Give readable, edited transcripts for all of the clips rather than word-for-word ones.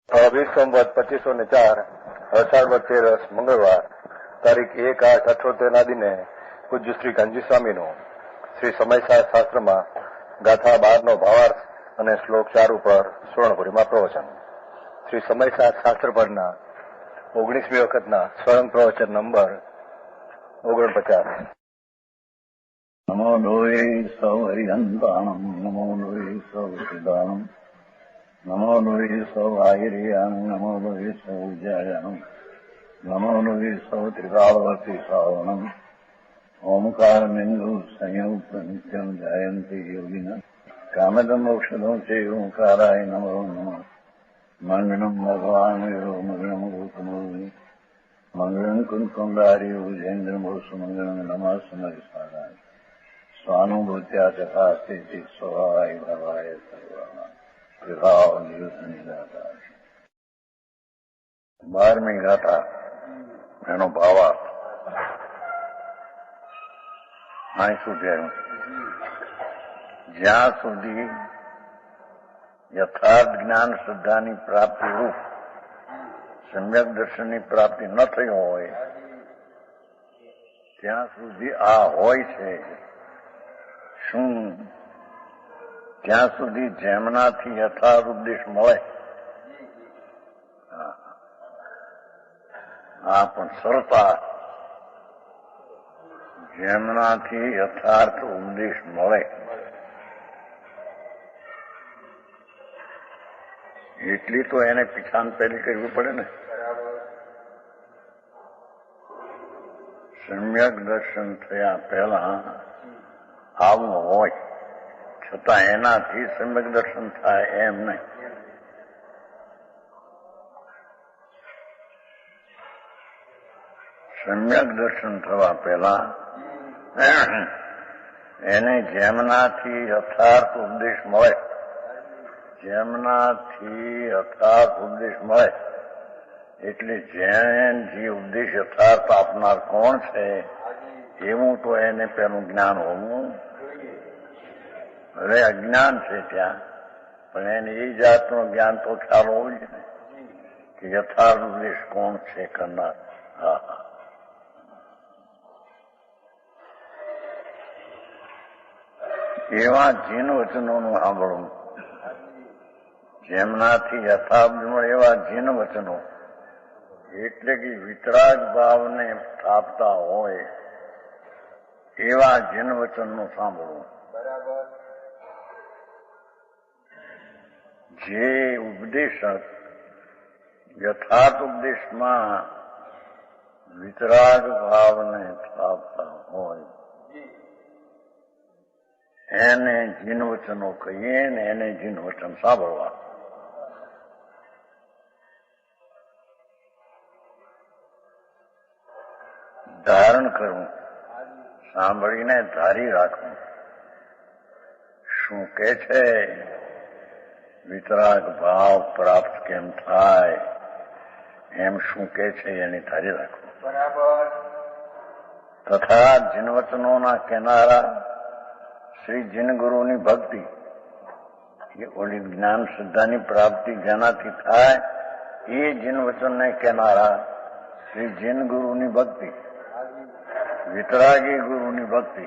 વિશ્વંવત 2504 અષાઢ 13 મંગળવાર તારીખ 1/8/78 દિને પૂજ્ય શ્રી કાનજી સ્વામીનું શ્રી સમયસાર શાસ્ત્રમાં ગાથા 12નો ભાવાર્થ અને શ્લોક 4 ઉપર સ્વર્ણપુરીમાં પ્રવચન. શ્રી સમયસાર શાસ્ત્ર પરના 19મી વખતના સ્વર્ણ પ્રવચન નંબર 49. નમો લોહે સૌ હરિહંતાણમ નમો લોહે સૌ સિદ્ધાણમ નમો લોહે સૌ આહિર્યાણમ નમો લોહે સૌ ઉજ્જાયાણમ નમો લોહે સૌ ત્રિકાળવર્તી શ્રાવણમ ઓમકારમેન્દુ સંયુક્ત નિત્યમ જાયંતી યોગિના કામદમ મોક્ષદો છે ઓંકારાય નમો નમઃ મંગળમ ભગવાન મંગળમ ગૌતમોની મંગળમ કુંકુંડારી ઉજેન્દ્રમોસુ મંગળમ નમઃ સમયસારાય સ્વાનુભૂત્યા ચકાસ્તે સ્વભાવાય ભવાય સર્વના વિભાવ નિદાતા. 12મી ગાથા એનો ભાવાર્થ અહીં સુધી જ્યાં સુધી યથાર્થ જ્ઞાન શ્રદ્ધાની પ્રાપ્તિ રૂપ સમ્યક દર્શનની પ્રાપ્તિ ન થઈ હોય ત્યાં સુધી આ હોય છે. શું? ત્યાં સુધી જેમનાથી યથાર્થ ઉપદેશ મળે. આ પણ સરતા જેમનાથી યથાર્થ ઉપદેશ મળે એટલી તો એને પીછાણ પહેલી કરવી પડે ને. સમ્યક દર્શન થયા પહેલા આવું હોય છતાં એનાથી સમ્યક દર્શન થાય એમ નહીં. સમ્યક દર્શન થવા પહેલા એને જેમનાથી યથાર્થ ઉપદેશ મળે એટલે જે ઉપદેશ યથાર્થ આપનાર કોણ છે એવું તો એને પેલું જ્ઞાન હોવું. હવે અજ્ઞાન છે ત્યાં, પણ એને એ જાતનું જ્ઞાન તો ખ્યાલ હોવું જ ને કે યથાર્થ ઉપદેશ કોણ છે કરનાર. એવા જીન વચનોનું સાંભળવું, જેમનાથી યથાર્થ મળે એવા જીન વચનો એટલે કે વિતરાગ ભાવને સ્થાપતા હોય એવા જીન વચનનું સાંભળવું. જે ઉપદેશક યથાર્થ ઉપદેશમાં વિતરાગ ભાવને સ્થાપતા હોય એને જીન વચનો કહીએ ને એને જીન વચન સાંભળવા. ધારણ કરવું, સાંભળીને ધારી રાખવું. શું કે છે? વિતરાગ ભાવ પ્રાપ્ત કેમ થાય એમ શું કે છે એની ધારી રાખવું. બરાબર. તથા જીનવચનોના કેનારા શ્રી જીન ગુરુની ભક્તિ, એ ઓલી જ્ઞાન શ્રદ્ધાની પ્રાપ્તિ જેનાથી થાય એ જીન વચનને કેનારા શ્રી જીન ગુરુની ભક્તિ, વિતરાગી ગુરુની ભક્તિ.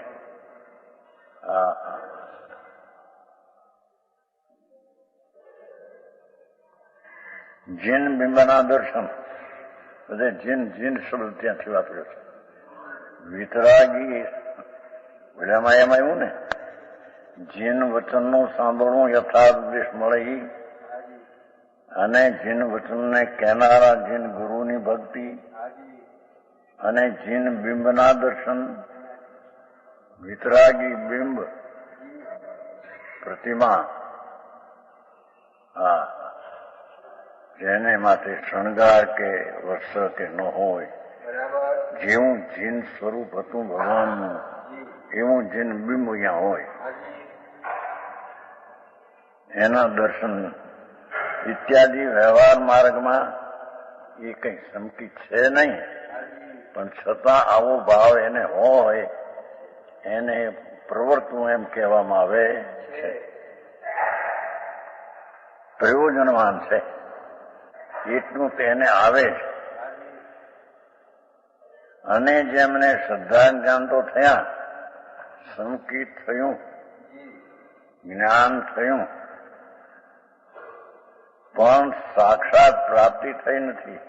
જીન બિંબના દર્શન, બધે જીન શબ્દ ત્યાંથી વાપર્યો છે. વિતરાગી એમાં એવું ને, જીન વચનનું સાંભળવું યથાર્થ ઉપદેશ મળે અને જીન વચનને કહેનારા જીન ગુરુની ભક્તિ અને જીન બિંબના દર્શન. વિતરાગી બિંબ પ્રતિમા, જેને માટે શણગાર કે વસ્ત્ર કે ન હોય, જેવું જીન સ્વરૂપ હતું ભગવાનનું એવું જીન બિંબ અહીંયા હોય, એના દર્શન ઇત્યાદિ વ્યવહાર માર્ગમાં એ કઈ સંકિત છે નહીં, પણ છતાં આવો ભાવ એને હોય એને પ્રવર્તવું એમ કહેવામાં આવે છે. પ્રયોજનવાન છે. એટલું તેને આવે છે. અને જેમને શ્રદ્ધા જ્ઞાન તો થયા, સંકિત થયું, જ્ઞાન થયું, પણ સાક્ષાત પ્રાપ્તિ થઈ નથી.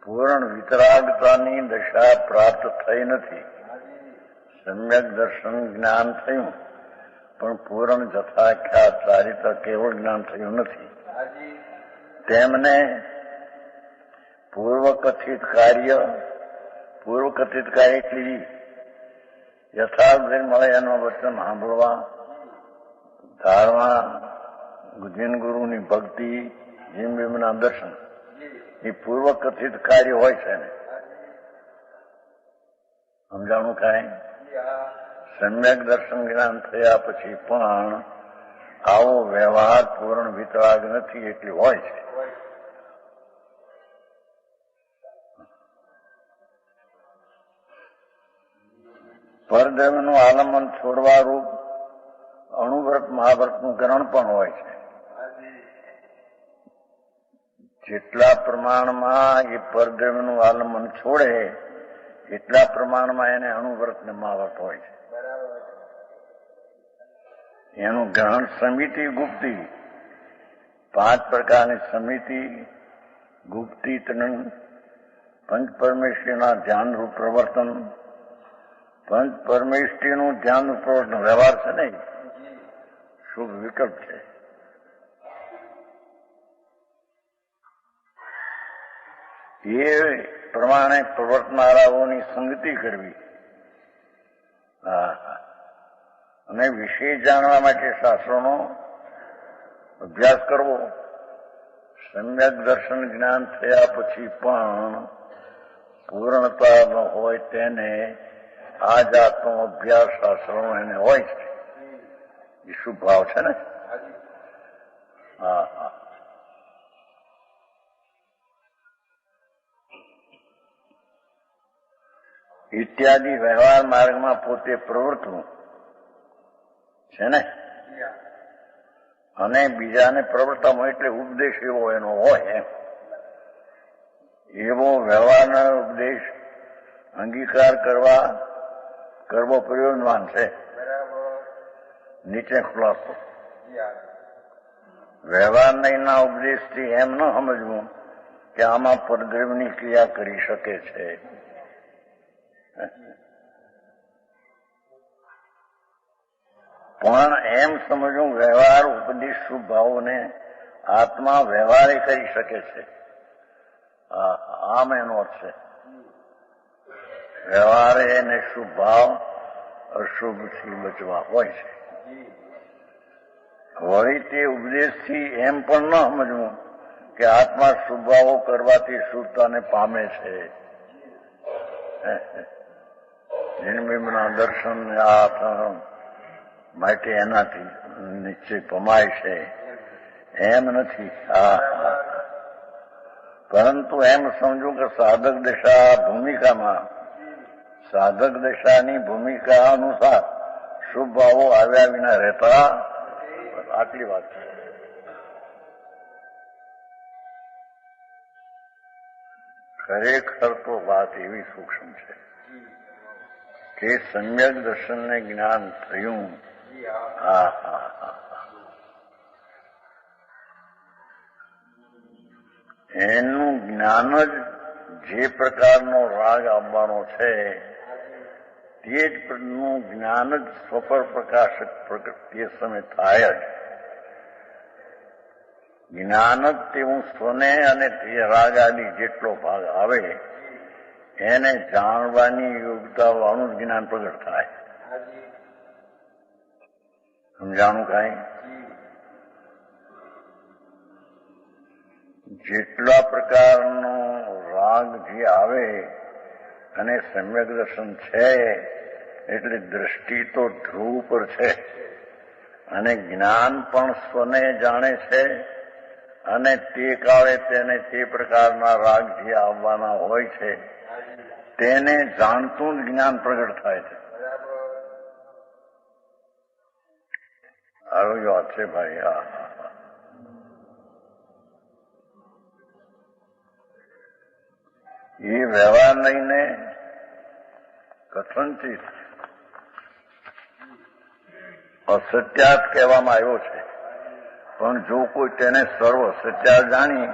પૂર્ણ વિતરાગતાની દશા પ્રાપ્ત થઈ નથી. સમ્યક દર્શન જ્ઞાન થયું, પણ પૂર્ણ જથાખ્યાત ચારિત્ર કેવળ જ્ઞાન થયું નથી. તેમને પૂર્વકથિત કાર્ય એટલી યથાર્થ મળે એનું વચન સાંભળવા, ધારવા, જીન ગુરુની ભક્તિ, જીમ બીમના દર્શન, એ પૂર્વકથિત કાર્ય હોય છે ને. સમજાણું કાંઈ? સમ્યક દર્શન જ્ઞાન થયા પછી પણ આવો વ્યવહાર પૂર્ણ વિતરાગ નથી એટલી હોય છે. પરદેવનું આલંબન છોડવા રૂપ અણુવ્રત મહાવ્રતનું ગ્રહણ પણ હોય છે. જેટલા પ્રમાણમાં એ પરદેવનું આલંબન છોડે એટલા પ્રમાણમાં એને અણુવ્રત ને મહાવ્રત હોય છે. એનું ગ્રહણ સમિતિ, ગુપ્તિ, 5 પ્રકારની સમિતિ, ગુપ્તિ, પંચ પરમેશ્વરીના ધ્યાનરૂપ પ્રવર્તન, પંચ પરમેશ્વરીનું ધ્યાનરૂપ પ્રવર્તન વ્યવહાર છે ને, શુભ વિકલ્પ છે. એ પ્રમાણે પ્રવર્તનારાઓની સંગતિ કરવી અને વિષય જાણવા માટે શાસ્ત્રોનો અભ્યાસ કરવો. સમ્યક દર્શન જ્ઞાન થયા પછી પણ પૂર્ણતા ન હોય તેને આ જાતનો અભ્યાસ શાસ્ત્રોનો એને હોય છે. એ શુભ ભાવ છે ને. હા. ઇત્યાદિ વ્યવહાર માર્ગમાં પોતે પ્રવર્તવું છે ને, અને બીજાને પ્રવર્તવામાં એટલે ઉપદેશ એવો એનો હોય એમ. એવો વ્યવહારનો ઉપદેશ અંગીકાર કરવો પ્રયોજનવાન છે. નીચે ખુલાસો. વ્યવહારના ઉપદેશથી એમ ન સમજવું કે આમાં પરદ્રવ્યની ક્રિયા કરી શકે છે. પણ એમ સમજવું વ્યવહાર ઉપદેશ શુભ ભાવોને આત્મા વ્યવહારે કરી શકે છે. આમ એનો અર્થ છે. વ્યવહારે એને શુભ ભાવ અશુભથી બચવા હોય છે. વળી તે ઉપદેશથી એમ પણ ન સમજવું કે આત્મા શુભ ભાવો કરવાથી શુદ્ધતાને પામે છે. જન્મના દર્શન માટે એનાથી નિશ્ચય પમાય છે એમ નથી. પરંતુ એમ સમજવું કે સાધક દશાની ભૂમિકા અનુસાર શુભ ભાવો આવ્યા વિના રહેતા. આટલી વાત છે. ખરેખર તો વાત એવી સૂક્ષ્મ છે કે સમ્યક દર્શનને જ્ઞાન થયું. એનું જ્ઞાન જ જે પ્રકારનો રાગ આવવાનો છે તે જ જ્ઞાન જ સ્વપર પ્રકાશક તે સમય થાય જ. જ્ઞાન જ તેવું સ્વને અને તે રાગ આદિ જેટલો ભાગ આવે એને જાણવાની યોગ્યતા વાળું જ જ્ઞાન પ્રગટ થાય. સમજાણું કાંઈ? જેટલા પ્રકારનો રાગ જે આવે અને સમ્યક દર્શન છે એટલે દ્રષ્ટિ તો ધ્રુવ પર છે અને જ્ઞાન પણ સ્વને જાણે છે અને તે કાળે તેને તે પ્રકારના રાગ જે આવવાના હોય છે તેને જાણતું જ જ્ઞાન પ્રગટ થાય છે. આવી વાત છે ભાઈ. એ વ્યવહાર લઈને કથનચિત અસત્યાત કહેવામાં આવ્યો છે. પણ જો કોઈ તેને સર્વ સત્યાત જાણી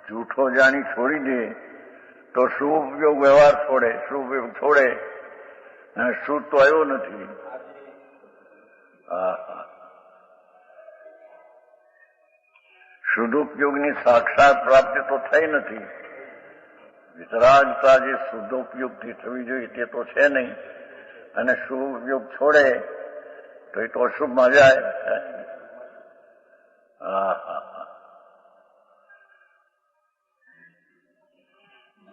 જૂઠો જાણી છોડી દે તો શુભ ઉપયોગ વ્યવહાર છોડે, શુભ ઉપયોગ છોડે અને શુદ્ધ તો આવ્યો નથી. શુદ્ધ ઉપયોગની સાક્ષાત પ્રાપ્તિ તો થઈ નથી. વિતરાગતા જે શુદ્ધ ઉપયોગથી થવી જોઈએ તે તો છે નહીં, અને શુભ ઉપયોગ છોડે તો એ તો અશુભમાં જાય.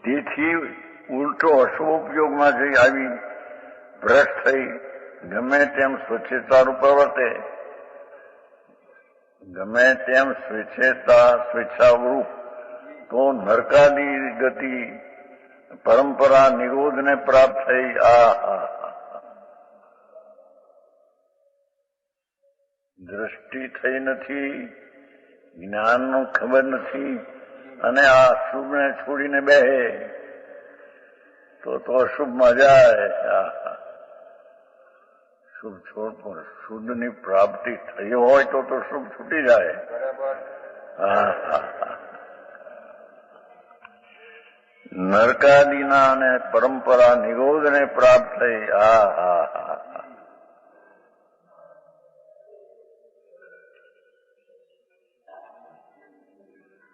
તેથી ઉલટો અશુભ ઉપયોગમાં જઈ આવી ભ્રષ્ટ થઈ ગમે તેમ સ્વચ્છતારૂપ પ્રવર્તે, ગમે તેમ સ્વેચ્છાવૃપ તો નરકાદી ગતિ પરંપરા નિરોધને પ્રાપ્ત થઈ. દ્રષ્ટિ થઈ નથી, જ્ઞાનનું ખબર નથી, અને આ શુભને છોડીને બેહે તો અશુભમાં જાય. શુભ છોડ પણ શુદ્ધની પ્રાપ્તિ થઈ હોય તો શુભ છૂટી જાય. નરકાદીના અને પરંપરા નિરોધને પ્રાપ્ત થઈ.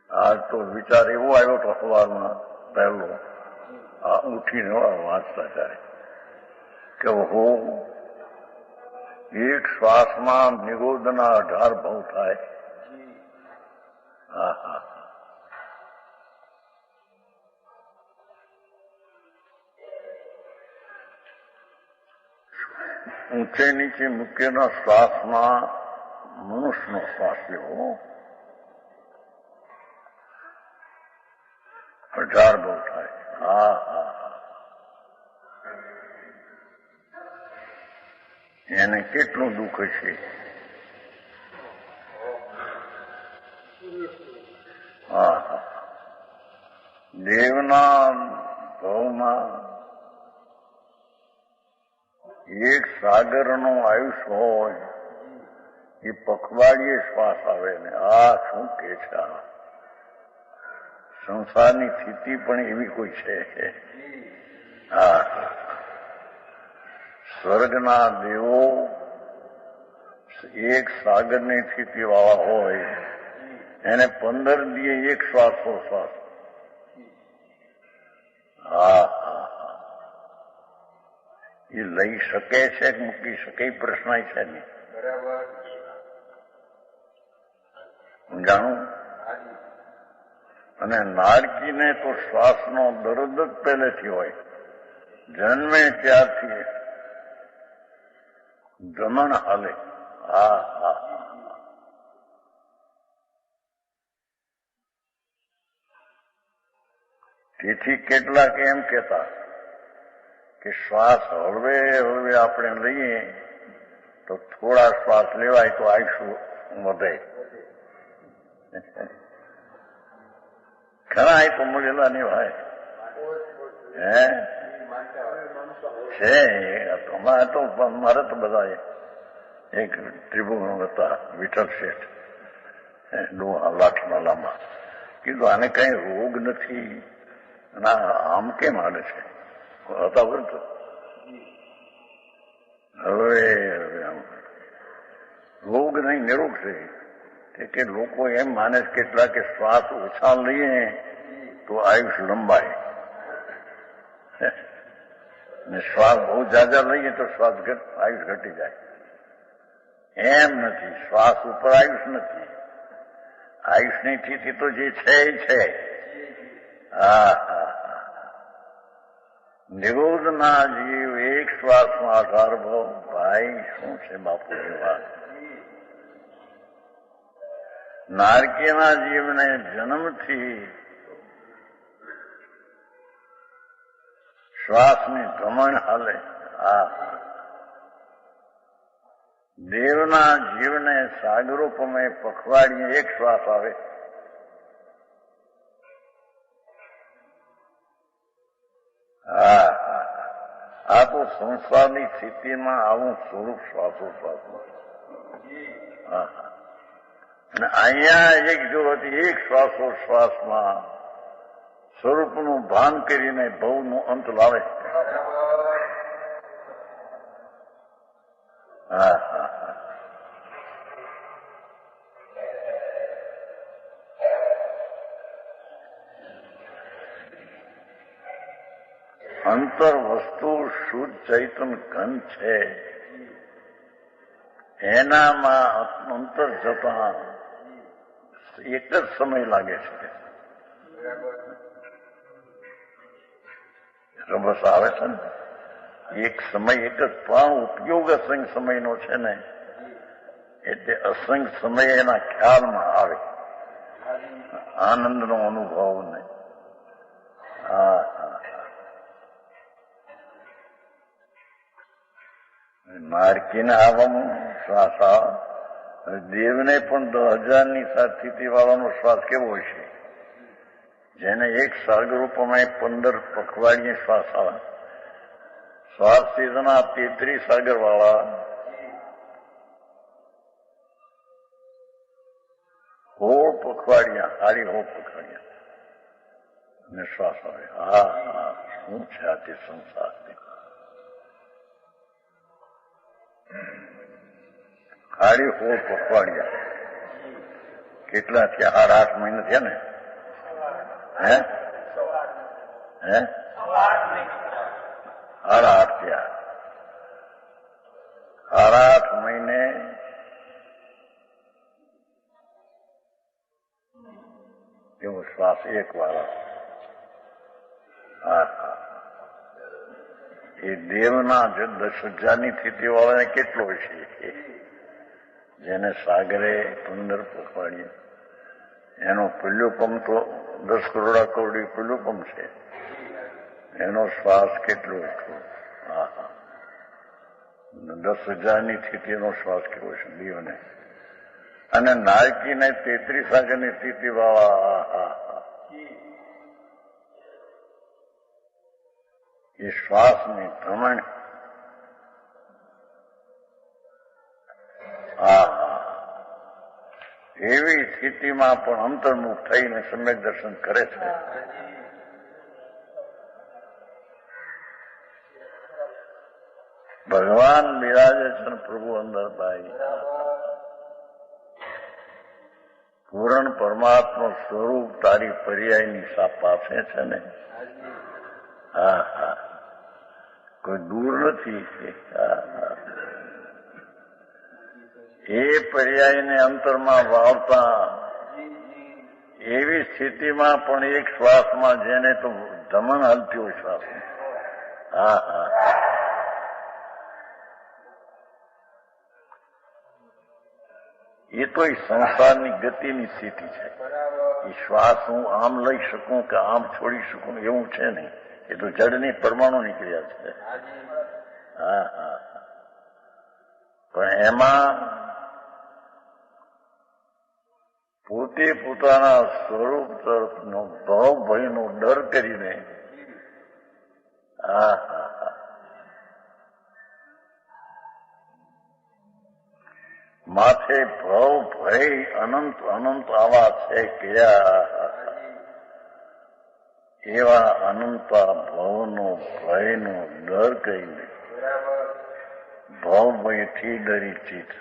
આજ તો વિચાર એવો આવ્યો તો સવારમાં પહેલો ઉઠીને વાંચતા ત્યારે કે હું એક શ્વાસમાં નિરોધના 18 ભાવ થાય. ઊંચે નીચે મૂકેલા શ્વાસમાં મનુષ્યનો શ્વાસ લેવો 18 ભાવ થાય. એને કેટલું દુઃખ છે. દેવના ભાવમાં એક સાગરનું આયુષ્ય હોય એ પખવાડીએ શ્વાસ આવે ને શું કે છે. સંસારની સ્થિતિ પણ એવી કોઈ છે. સ્વર્ગના દેવો એક સાગરની સ્થિતિ વાળા હોય એને 15 દીએ એક શ્વાસો શ્વાસ. એ લઈ શકે છે કે મૂકી શકે એ પ્રશ્ન છે નહીં. જાણું. અને નારકીને તો શ્વાસનો દર્દ જ પહેલેથી હોય, જન્મે ત્યારથી ગમન હાલે. તેથી કેટલાક એમ કહેતા કે શ્વાસ હળવે હળવે આપણે લઈએ તો થોડા શ્વાસ લેવાય તો આયુષ્ય વધે. ખરા એ તો મળેલા નહીં ભાઈ. છે અમારે તો મારે તો બધા એક ત્રિભુવન હતા વિઠ્ઠલ શેઠ લાઠમાલામાં. કીધું આને કઈ રોગ નથી અને આમ કેમ હાલે છે હતા બોલતો. હવે રોગ નહીં નિરોગ છે કે લોકો એમ માને કેટલા કે શ્વાસ ઓછા લઈએ તો આયુષ્ય લંબાય ને શ્વાસ બહુ જાજા લઈએ તો આયુષ ઘટી જાય. એમ નથી. શ્વાસ ઉપર આયુષ નથી. આયુષની સ્થિતિ તો જે છે એ છે. નિરોધના જીવ એક શ્વાસમાં 18 ભાવ. ભાઈ શું છે બાપુની વાત. નારકીના જીવને જન્મથી શ્વાસની ગમણ હાલે. દેવના જીવને સાગરોપમે પખવાડીએ એક શ્વાસ આવે. હા આ તો સંસારની સ્થિતિમાં આવું સ્વરૂપ શ્વાસોશ્વાસનું. હા અને અહીંયા એક જો એક શ્વાસોશ્વાસમાં સ્વરૂપનું ભાન કરીને ભવનું અંત લાવે. હા હા અંતર વસ્તુ શુદ્ધ ચૈતન્ય ઘન છે, એનામાં અંતર જતા એક જ સમય લાગે છે. રબસ આવે છે ને એક સમય એક જ, પણ ઉપયોગ અસંખ્ય સમયનો છે ને એટલે અસંખ્ય સમય એના ખ્યાલમાં આવે, આનંદનો અનુભવ નહીં. હા માર્કીને આવવાનું શ્વાસ દેવને પણ 10,000ની સ્થિતિ વાળાનો શ્વાસ કેવો છે, જેને એક સર્ગરૂપમાં 15 પખવાડિયે શ્વાસ આવે. શ્વાસ ચેતના 33 સાગર વાળા 16 પખવાડિયા, 16 પખવાડિયા અને શ્વાસ આવે. હા હા શું છે આ તે સંસારની 16 પખવાડિયા કેટલા થયા? 8 મહિના થયા ને? હે 8 થયા. 8 મહિને એવો શ્વાસ એક વાર. હા હા એ દેવના 10,000ની સ્થિતિ વાળાને કેટલો છે, જેને સાગરે 15 પખવાડીએ, એનો પુલ્યુપમ તો 10 કરોડા કરોડી પુલ્યુપમ છે, એનો શ્વાસ કેટલો હતો. હા હા 10,000ની સ્થિતિનો શ્વાસ કેવો છે દેવને. અને નાયકીને 33 સાગરની સ્થિતિ વાળા એ શ્વાસની પ્રમાણે એવી સ્થિતિમાં પણ અંતર્મુખ થઈને સમ્યક દર્શન કરે છે. ભગવાન બિરાજે છે, પ્રભુ અંદર ભાઈ પૂર્ણ પરમાત્મા સ્વરૂપ તારી પર્યાયની પાસે છે ને. હા હા કોઈ દૂર નથી. એ પર્યાયને અંતરમાં વાવતા એવી સ્થિતિમાં પણ એક શ્વાસમાં જેને તો ધમન હાલતી હોય શ્વાસ. હા હા એ તો એ સંસારની ગતિની સ્થિતિ છે. એ શ્વાસ હું આમ લઈ શકું કે આમ છોડી શકું એવું છે નહીં. એ તો જડની પરમાણુ નીકળ્યા છે. હા હા પણ એમાં પોતે પોતાના સ્વરૂપ તરફનો ભાવ ભયનો ડર કરીને હા હા હા માથે ભાવ ભય અનંત અનંત આવા છે કયા એવા અનંતા ભાવનો ભયનો ડર કહીને ભાવ ભયથી ડરી ચિત્ત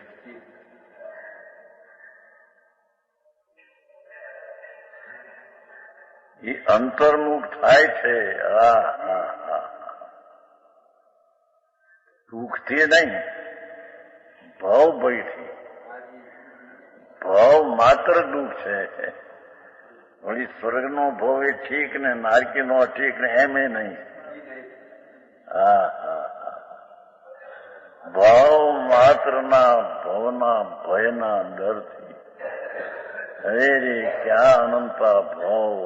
એ અંતર્મુખ થાય છે. હા હા હા દુઃખથી નહીં, ભાવ ભયથી. ભાવ માત્ર દુઃખ છે. વળી સ્વર્ગનો ભાવ એ ઠીક ને નારકીનો ઠીક ને એમ એ નહીં. હા હા ભાવ માત્રના ભવના ભયના ડરથી. અરે રે ક્યાં અનંતા ભાવ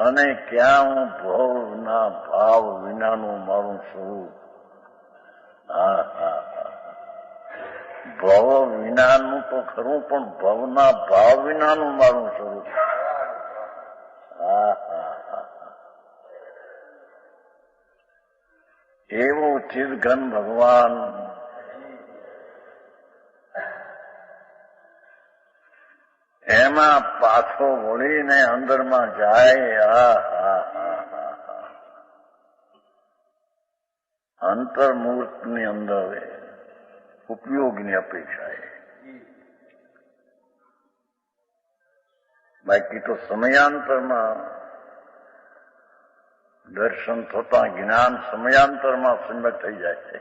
અને ક્યાં હું ભાવના ભાવ વિનાનું મારું સ્વરૂપ. હા હા ભાવ વિનાનું તો ખરું પણ ભવના ભાવ વિનાનું મારું સ્વરૂપ. હા હા હા એવો ચિદઘન ભગવાન એમાં પાછો વળીને અંદરમાં જાય. અંતર્મૂર્તની અંદર ઉપયોગની અપેક્ષા એ. બાકી તો સમયાંતરમાં દર્શન થતા જ્ઞાન સમયાંતરમાં સંમત થઈ જાય છે.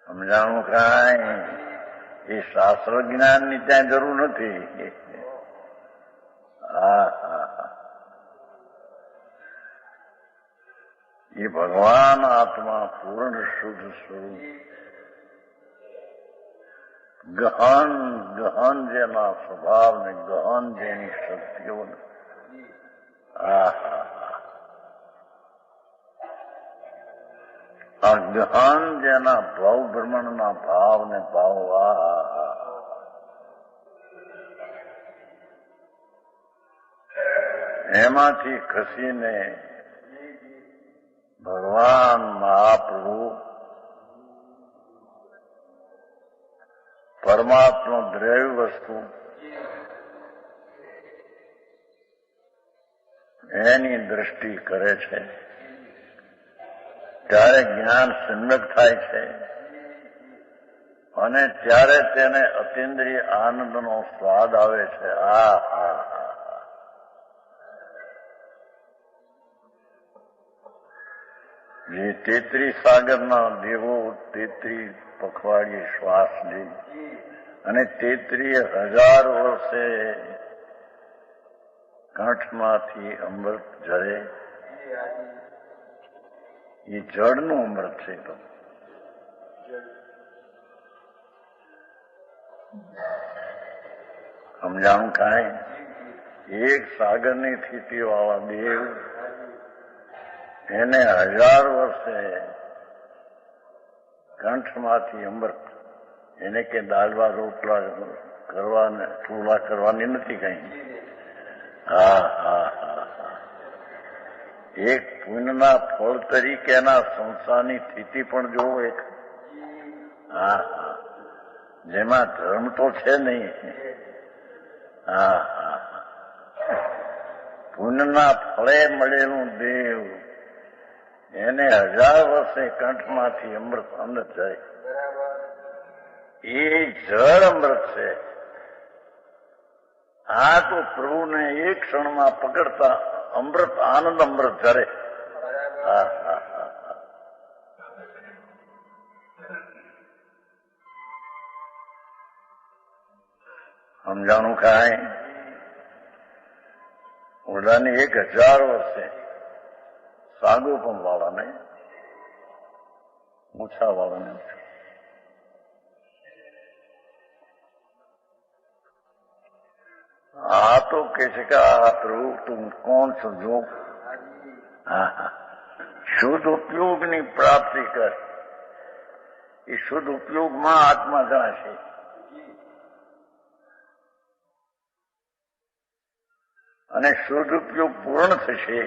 સમજાણું કાંઈ એ શાસ્ત્ર જ્ઞાનની ત્યાં જરૂર નથી. એ ભગવાન આત્મા પૂર્ણ શુદ્ધ સ્વરૂપ ગહન ગહન જેના સ્વભાવ ને ગહન જેની શક્તિઓ આ ગહન જેના ભાવ ભ્રમણના ભાવ ને ભાવ એમાંથી ખસીને ભગવાન મહાપ્રભુ પરમાત્મા દ્રવ્ય વસ્તુ એની દ્રષ્ટિ કરે છે ત્યારે જ્ઞાન સમ્યક થાય છે અને ત્યારે તેને અતિન્દ્રિય આનંદનો સ્વાદ આવે છે. જે 33 સાગરના દેવો 33 પખવાડિયે શ્વાસ લે અને 33,000 વર્ષે કંઠમાંથી અમૃત ઝરે એ જળનું અમૃત છે. તો સમજાણું કાંઈ? એક સાગરની સ્થિતિ વાળા દેવ એને 1000 વર્ષે કંઠમાંથી અમૃત એને કે દાળવા રોટલા કરવાને ચૂલા કરવાની નથી કઈ. એક પુણ્યના ફળ તરીકેના સંસારની સ્થિતિ પણ જોવો એક. જેમાં ધર્મ તો છે નહીં. પુણ્યના ફળે મળેલું દેવ એને 1000 વર્ષે કંઠમાંથી અમૃત અંદર જાય. એ જળ અમૃત છે. આ તો પ્રભુને એક ક્ષણમાં પકડતા અમૃત આનંદ અમૃત ઝરે. સમજાણું કાંઈ? ઓલાની 1000 વર્ષે સાગોપમ વાળાને મૂછા વાળાને તો કે છે કે આ પ્રભુ તું કોણ છો? જો શુદ્ધ ઉપયોગની પ્રાપ્તિ કર. એ શુદ્ધ ઉપયોગમાં આત્મા જણાશે. અને શુદ્ધ ઉપયોગ પૂર્ણ થશે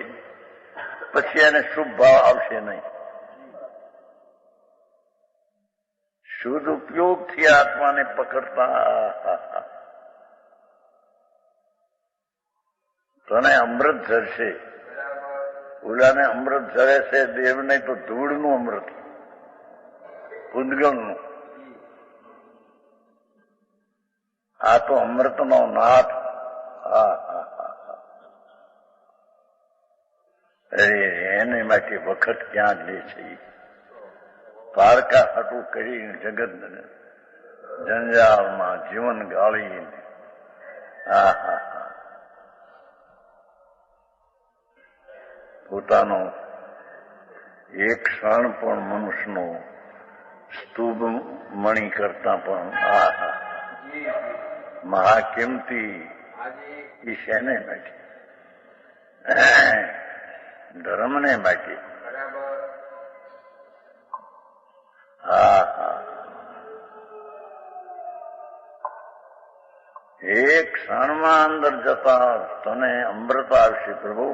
પછી એને શુભ ભાવ આવશે નહીં. શુદ્ધ ઉપયોગથી આત્માને પકડતા તને અમૃત ઝરશે. ઓલાને અમૃત ઝરે છે દેવને તો ધૂળનું અમૃત, પૂદગલનું. આ તો અમૃતનો નાથ. એને માટે વખત ક્યાં લે છે? પારકા હાટું કરીને જગત જંજાળમાં જીવન ગાળી. પોતાનો એક ક્ષણ પણ મનુષ્યનો સ્તુભ મણી કરતા પણ મહાકિંમતી એ શેને માટે? ધર્મને માટે. એક ક્ષણમાં અંદર જતા તને અમૃત આવશે પ્રભુ.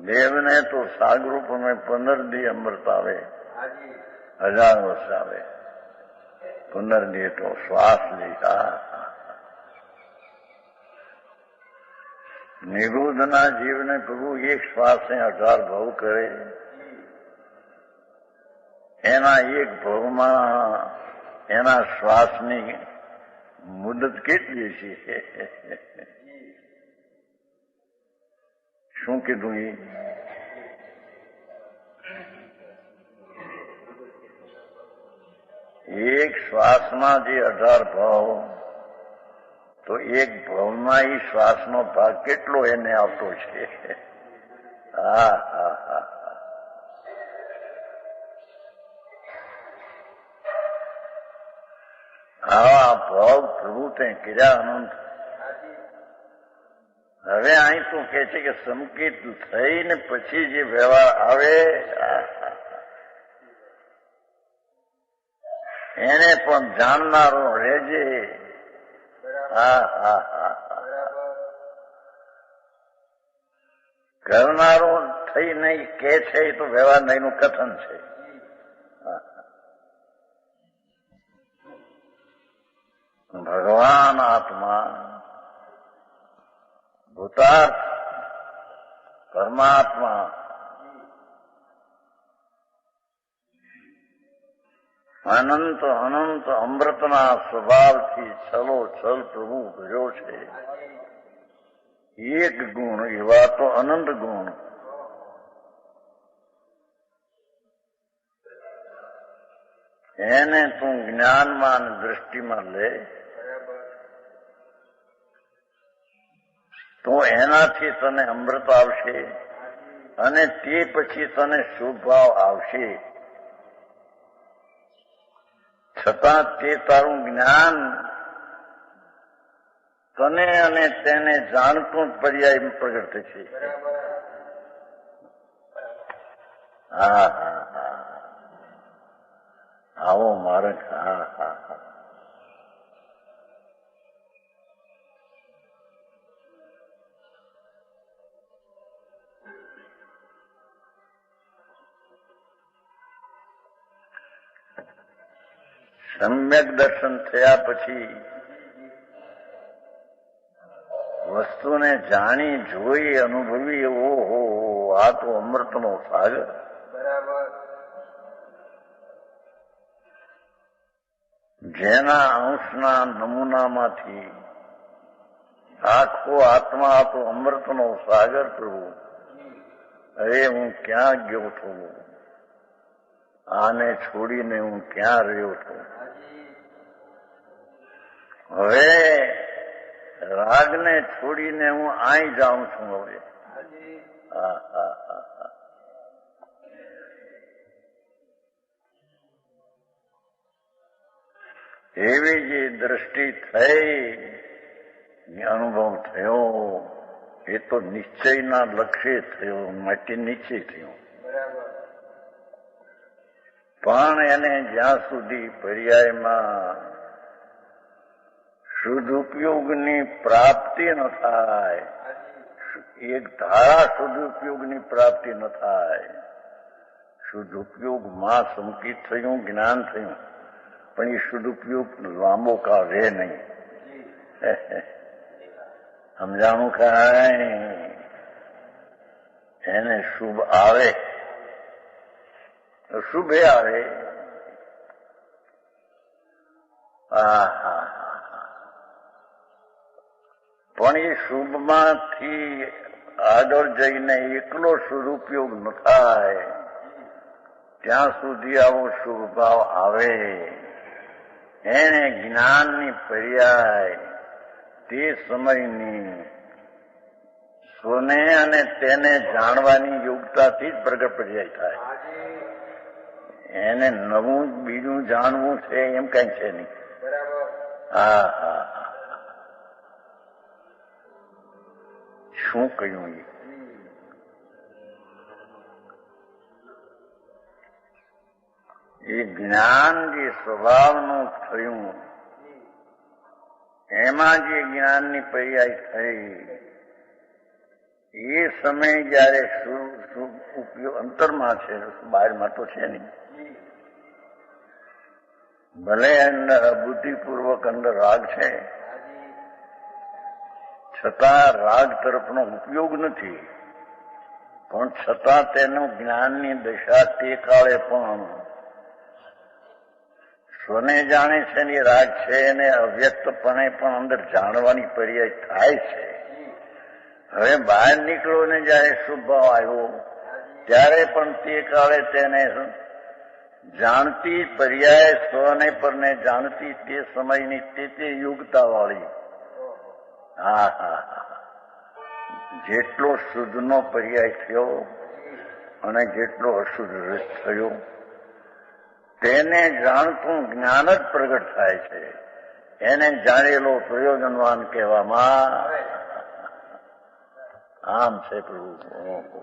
દેવને તો સાગરૂપ में 15 દી અમૃત આવે, 1000 વર્ષ આવે. 15 દી તો શ્વાસ લેતા. નિરુદ્ધના જીવને પ્રભુ એક શ્વાસે 18 ભાવ કરે. એના એક ભાવમાં એના શ્વાસની મુદત કેટલી છે? શું કીધું? એક શ્વાસમાં જે 18 ભાવ, તો એક ભાવમાં એ શ્વાસનો ભાગ કેટલો એને આવતો છે? હા હા હા. આવા ભાવ પ્રભુ તે કર્યા અનંત. હવે અહીં તો કે છે કે સંકેત થઈને પછી જે વ્યવહાર આવે એને પણ જાણનારો રહેજે. હા હા હા. કરનારો થઈ નહીં કે છે એ તો વ્યવહાર નહીંનું કથન છે. ભગવાન આત્મા, ભૂતાર્થ પરમાત્મા અનંત અનંત અમૃતના સ્વભાવથી છલો છલ પ્રભુ ભર્યો છે. એક ગુણ એવા તો અનંત ગુણ. એને તું જ્ઞાનમાં અને દ્રષ્ટિમાં લે તો એનાથી તને અમૃત આવશે અને તે પછી તને શુભ ભાવ આવશે. છતાં તે તારું જ્ઞાન તને અને તેને જાણતું જ પર્યાય પ્રગટ થશે. હા હા હા. આવો માર્ગ. હા હા હા. સમ્યક દર્શન થયા પછી વસ્તુને જાણી જોઈ અનુભવી, ઓહો આ તો અમૃતનો સાગર. જેના અંશના નમૂનામાંથી આખો આત્મા તો અમૃતનો સાગર. પ્રભુ અરે હું ક્યાં ગયો છું? આને છોડીને હું ક્યાં રહ્યો છું? હવે રાગને છોડીને હું અહીં જાઉં છું. હવે હા હા હા. એવી જે દ્રષ્ટિ થઈ, અનુભવ થયો, એ તો નિશ્ચયના લક્ષ્ય થયો, માટે નિશ્ચય થયો. પણ એને જ્યાં સુધી પર્યાયમાં શુદ્ધ ઉપયોગની પ્રાપ્તિ ન થાય, એક ધારા શુદ્ધ ઉપયોગની પ્રાપ્તિ ન થાય. શુદ્ધ ઉપયોગમાં સંકિત થયું, જ્ઞાન થયું, પણ એ શુદ્ધ ઉપયોગ લાંબો કાળ રહે નહીં. સમજાણું કાંઈ? એને શુભ આવે તો શુભે આવે. પણ એ શુભમાંથી આગળ જઈને એકલો સદુપયોગ ન થાય ત્યાં સુધી આવો શુભ ભાવ આવે. એને જ્ઞાનની પર્યાય તે સમયની સ્વને અને તેને જાણવાની યોગ્યતાથી જ પ્રગટ પર્યાય થાય. એને નવું બીજું જાણવું છે એમ કઈ છે નહીં. હા હા હા. શું કહ્યું? એ જ્ઞાન જે સ્વભાવનું થયું એમાં જે જ્ઞાનની પર્યાય થઈ એ સમય જયારે ઉપયોગ અંતરમાં છે, બહારમાં તો છે નહીં. ભલે અંદર બુદ્ધિપૂર્વક અંદર રાગ છે, છતાં રાગ તરફનો ઉપયોગ નથી. પણ છતાં તેનું જ્ઞાનની દશા તે કાળે પણ સ્વને જાણે છે ને રાગ છે એને અવ્યક્તપણે પણ અંદર જાણવાની પર્યાય થાય છે. હવે બહાર નીકળો ને જયારે શુભ ભાવ આવ્યો ત્યારે પણ તે કાળે તેને જાણતી પર્યાય સ્વને પરને જાણતી તે સમયની તે યોગતા વાળી. હા હા હા, જેટલો શુદ્ધનો પર્યાય થયો અને જેટલો અશુદ્ધ થયો તેને જાણતું જ્ઞાન જ પ્રગટ થાય છે. એને જાણેલો પ્રયોજનવાન કહેવામાં આમ છે પ્રભુ.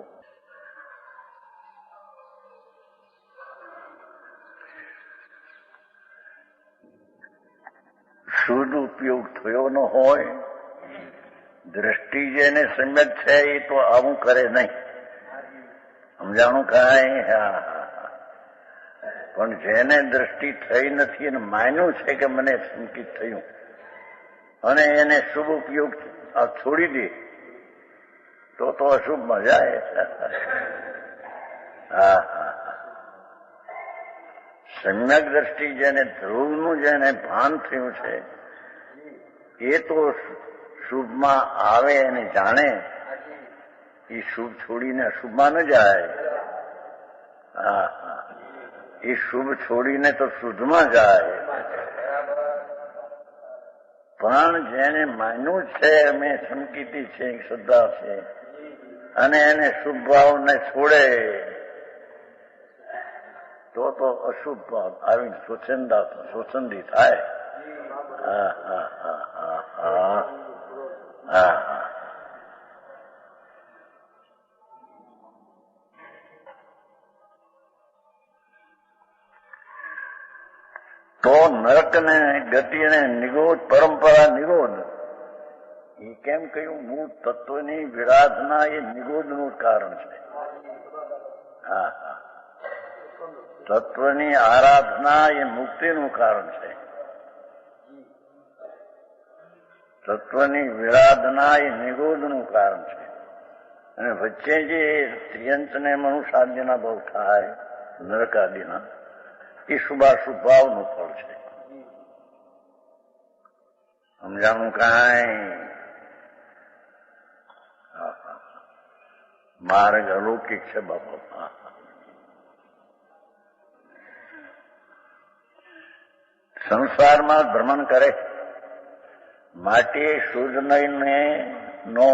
શુદ્ધ ઉપયોગ થયો ન હોય, દ્રષ્ટિ જેને સમ્યક છે એ તો આવું કરે નહીં. સમજાણું કાંઈ? હા. પણ જેને દ્રષ્ટિ થઈ નથી અને માન્યું છે કે મને સંકિત થયું અને એને શુભ ઉપયોગ છોડી દે તો અશુભમાં જાય. હા હા, સમ્યક દ્રષ્ટિ જેને ધ્રુવનું જેને ભાન થયું છે એ તો શુભમાં આવે અને જાણે, એ શુભ છોડીને અશુભમાં ન જાય. હા હા, એ શુભ છોડીને તો શુદ્ધમાં જાય. પણ જેને માન્યું છે અમે સંકિતી છે, શ્રદ્ધા છે, અને એને શુભ ભાવને છોડે તો અશુભ ભાવ આવીને સ્વચ્છંદી થાય. હા હા હા હા હા હા હા. તો નરક ને ગતિ ને નિગોધ પરંપરા નિગોધ એ કેમ કહ્યું? મૂળ તત્વની વિરાધના એ નિગોધનું કારણ છે. હા હા, તત્વની આરાધના એ મુક્તિનું કારણ છે. તત્વની વિરાધના એ નિગોધનું કારણ છે. અને વચ્ચે જે ત્રિયંત ને મનુષ્યાદિના ભાવ થાય નરકાદિના એ શુભાશુભ ભાવનું ફળ છે. સમજાણું કાંઈ? માર્ગ અલૌકિક છે બાપા. સંસારમાં ભ્રમણ કરે માટે શુદ્ધ નયને નો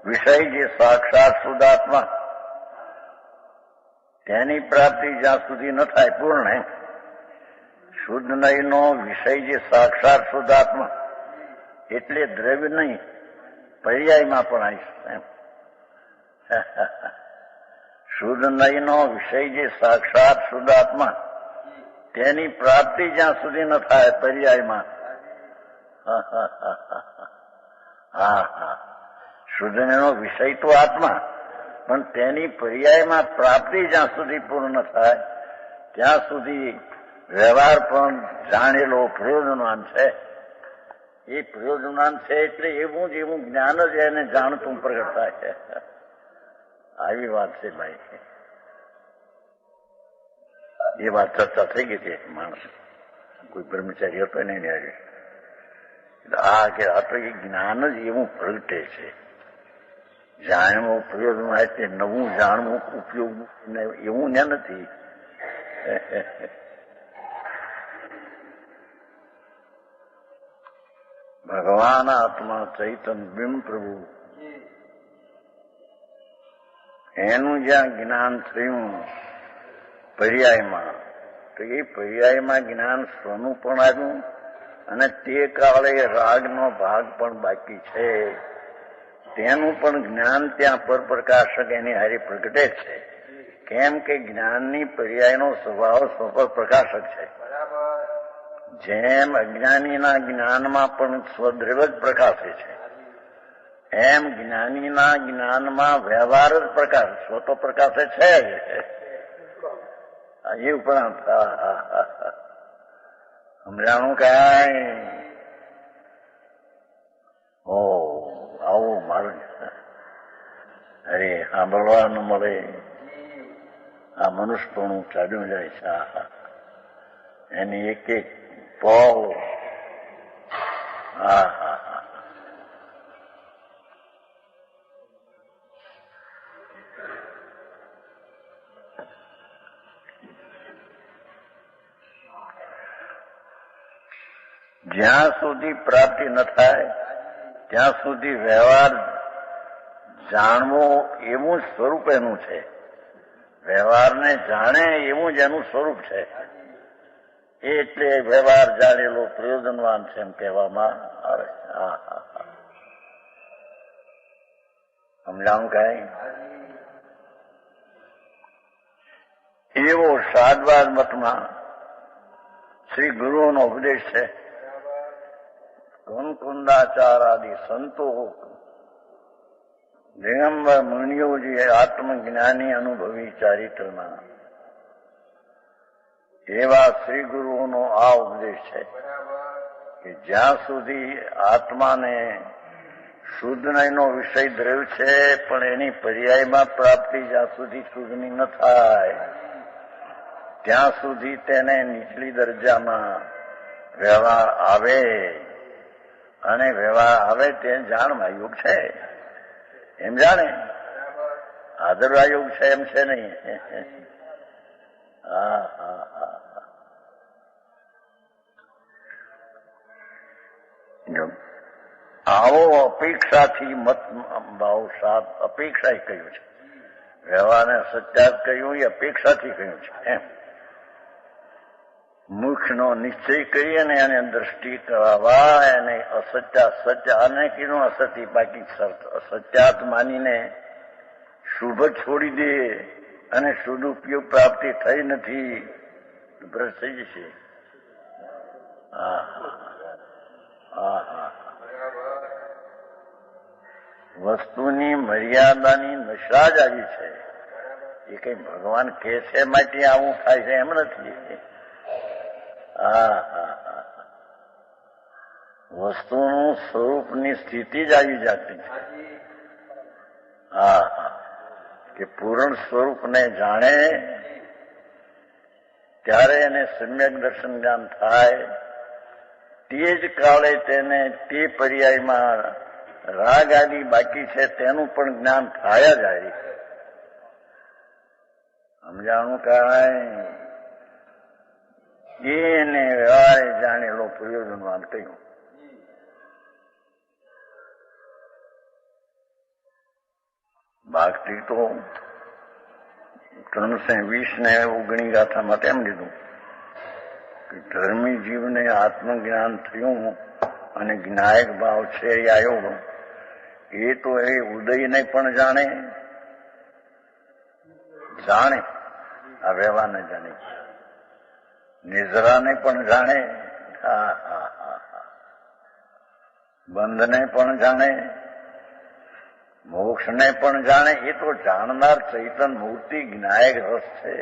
વિષય જે સાક્ષાત શુદ્ધાત્મા તેની પ્રાપ્તિ જ્યાં સુધી ન થાય પૂર્ણ, શુદ્ધ નયનો વિષય જે સાક્ષાત શુદ્ધાત્મા એટલે દ્રવ્ય નહીં, પર્યાયમાં પણ આવીશ. શુદ્ધ નયનો વિષય જે સાક્ષાત શુદ્ધાત્મા તેની પ્રાપ્તિ જ્યાં સુધી ન થાય પર્યાયમાં. હા હા, શુદ્ધ નયનો વિષય તો આત્મા, પણ તેની પર્યાયમાં પ્રાપ્તિ જ્યાં સુધી પૂર્ણ થાય ત્યાં સુધી વ્યવહાર પણ જાણેલો પ્રયોજનવાન છે. એ પ્રયોજનવાન છે એટલે એવું જ એવું જ્ઞાન જ એને જાણતું પ્રગટ થાય છે. આવી વાત છે ભાઈ. એ વાત ચર્ચા થઈ ગઈ હતી. માણસ કોઈ બ્રહ્મચારી હતો નહીં આવી આ તો એ જ્ઞાન જ એવું પ્રગટે છે. જાણવું પ્રયોજન એટલે નવું જાણવું ઉપયોગ એવું ને નથી. ભગવાન આત્મા ચૈતન બિંબ પ્રભુ એનું જ્યાં જ્ઞાન થયું પર્યાયમાં, તો એ પર્યાયમાં જ્ઞાન સ્વનું પણ આવ્યું અને તે કાળે રાગનો ભાગ પણ બાકી છે તેનું પણ જ્ઞાન ત્યાં પરપ્રકાશક એની હારે પ્રગટે છે. કેમ કે જ્ઞાનની પર્યાયનો સ્વભાવ સ્વપર પ્રકાશક છે. જેમ અજ્ઞાનીના જ્ઞાનમાં પણ સ્વદ્રવ્ય જ પ્રકાશે છે, એમ જ્ઞાનીના જ્ઞાનમાં વ્યવહાર જ પ્રકાશ, સ્વતો પ્રકાશ છે જ એ ઉપરાંત સમજાણું કાંઈ આવું મારું અરે સાંભળવા ન મળે, આ મનુષ્યપણું ચાલ્યું જાય છે. એની એક એક પળ જ્યાં સુધી પ્રાપ્તિ ન થાય ત્યાં સુધી વ્યવહાર જાણવો એવું જ સ્વરૂપ એનું છે. વ્યવહારને જાણે એવું જ એનું સ્વરૂપ છે. એટલે વ્યવહાર જાણેલો પ્રયોજનવાન છે એમ કહેવામાં આવે. સમજાણું કાંઈ? એવો સાદવાદ મતમાં શ્રી ગુરુઓનો ઉપદેશ છે. કુંકુંદાચાર આદિ સંતો દિગંબર મુનિઓ જે આત્મજ્ઞાની અનુભવી ચારિત્રના એવા શ્રી ગુરુઓનો આ ઉપદેશ છે કે જ્યાં સુધી આત્માને શુદ્ધ નયનો વિષય દ્રવ્ય છે પણ એની પર્યાયમાં પ્રાપ્તિ જ્યાં સુધી શુદ્ધની ન થાય ત્યાં સુધી તેને નીચલી દરજામાં વ્યવહાર આવે, અને વ્યવહાર આવે તે જાણમાં યોગ છે એમ જાણે, આદરવા યોગ છે એમ છે નહીં. આવો અપેક્ષાથી મત ભાવ સાત અપેક્ષા કહ્યું છે. વ્યવહારને સત્યાત કહ્યું એ અપેક્ષાથી કહ્યું છે એમ. મુખનો નિશ્ચય કરી અને એને દ્રષ્ટિ કરાવવા, એને અસત્ય સત્ય અને કીધું અસત્ય બાકી અસત્યાત માનીને શુભ છોડી દે અને શુદ્ધ ઉપયોગ પ્રાપ્તિ થઈ નથી ભ્રષ્ટ થઈ જશે. વસ્તુની મર્યાદાની નશા જ આવી છે. એ કઈ ભગવાન કે છે માટે આવું થાય છે એમ નથી. વસ્તુનું સ્વરૂપની સ્થિતિ જ આવી જાતી છે. કે પૂર્ણ સ્વરૂપને જાણે ત્યારે એને સમ્યક દર્શન જ્ઞાન થાય. તે જ કાળે તેને તે પર્યાયમાં રાગ આદિ બાકી છે તેનું પણ જ્ઞાન થાય જાય. સમજાણું કાંઈ? એને વ્યવહારે જાણેલો પ્રયોજનવાન કહ્યું. બાકી તો 320 ગાથામાં તેમ લીધું કે ધર્મી જીવને આત્મજ્ઞાન થયું અને જ્ઞાયક ભાવ છે એ આવ્યો, એ તો એ ઉદયને પણ જાણે આ વ્યવહારને જાણે, નિદ્રાને પણ જાણે, બંધને પણ જાણે, મોક્ષને પણ જાણે. એ તો જાણનાર ચૈતન મૂર્તિ જ્ઞાયક રસ છે.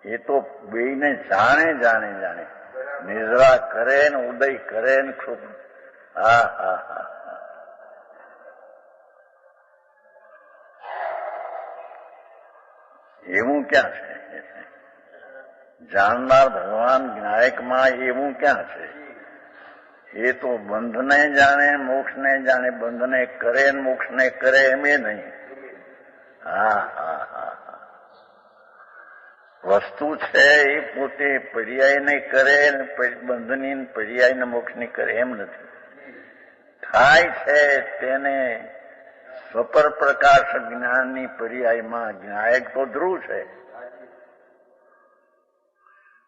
એ તો બેયને જાણે નિદ્રા કરે ને ઉદય કરે ને ક્ષુભ. એવું ક્યાં છે? જાણનાર ભગવાન જ્ઞાયકમાં એવું ક્યાં છે? એ તો બંધને જાણે, મોક્ષને જાણે, બંધને કરે મોક્ષને કરે એમ એ નહીં. વસ્તુ છે એ પોતે પર્યાયને કરે, બંધની પર્યાયને મોક્ષની કરે એમ નથી. થાય છે તેને સ્વપર પ્રકાશ જ્ઞાનની પર્યાયમાં. જ્ઞાયક તો ધ્રુવ છે,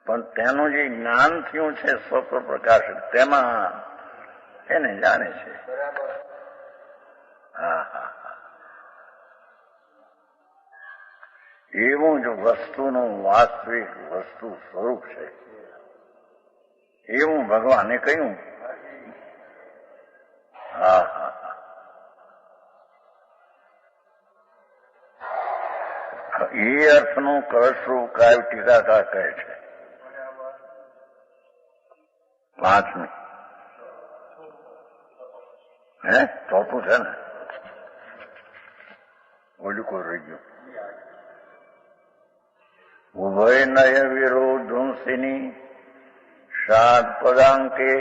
પણ તેનું જે જ્ઞાન થયું છે સ્વપર પ્રકાશ તેમાં એને જાણે છે. એવું જ વસ્તુનું વાસ્તવિક વસ્તુ સ્વરૂપ છે એવું ભગવાને કહ્યું. એ અર્થનું કળશરૂપ કાવ્ય ટીકાકાર કહે છે. 5મી ચોથું છે ને, ઓલું કોઈ રહી ગયું. ઉભયનય વિરોધુંસિની શાદ પદાંકે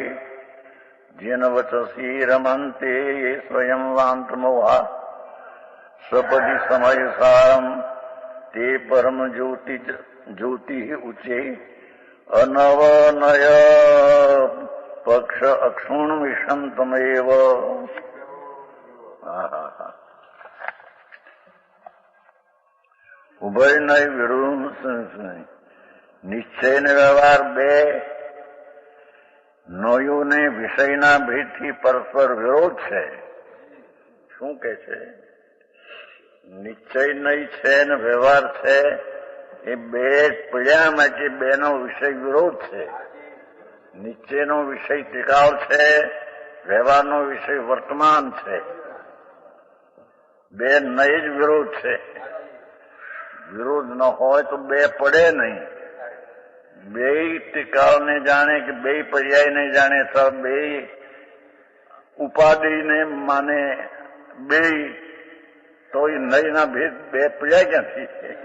જેન વચસી રમંતે સ્વયં વાંતમોહા સપદી સમય સારમ તે પરમ જ્યોતિ ઉચે અનવનય પક્ષ અક્ષુણ વિષંતમેવ. ઉભય નય વિરોધ નિશ્ચય ને વ્યવહાર બે નયોને વિષયના ભેદથી પરસ્પર વિરોધ છે. શું કે છે? નિશ્ચય નહીં છે ને વ્યવહાર છે, એ બે પડ્યા માટે બેનો વિષય વિરોધ છે. નિશ્ચયનો વિષય ટીકાવ છે, વ્યવહારનો વિષય વર્તમાન છે. બે નય જ વિરોધ છે. વિરોધ ન હોય તો બે પડે નહીં. બે ટીકાવને જાણે કે બે પર્યાયને જાણે, બે ઉપાધિને માને, બે તો એ નયના ભેદ બે પડ્યા ક્યાંથી?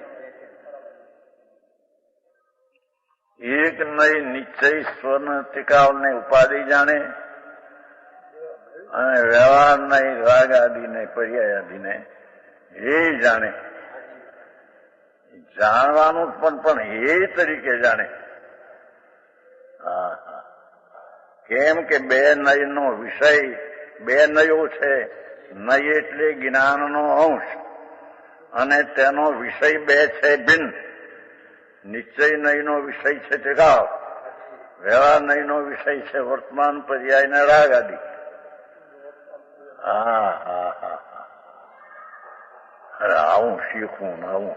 એક નય નિશ્ચય સ્વન ટીકાવને ઉપાધિ જાણે અને વ્યવહાર નહીં રાગ આદિને પર્યાય આદિને એ જાણે. જાણવાનું પણ એ તરીકે જાણે. કેમ કે બે નયનો વિષય બે નયો છે. નય એટલે જ્ઞાનનો અંશ અને તેનો વિષય બે છે ભિન્ન. નિશ્ચય નયનો વિષય છે ટીકાવ, વ્યવહાર નયનો વિષય છે વર્તમાન પર્યાય ને રાગ આદિ. અરે આવું શીખવું ને આવું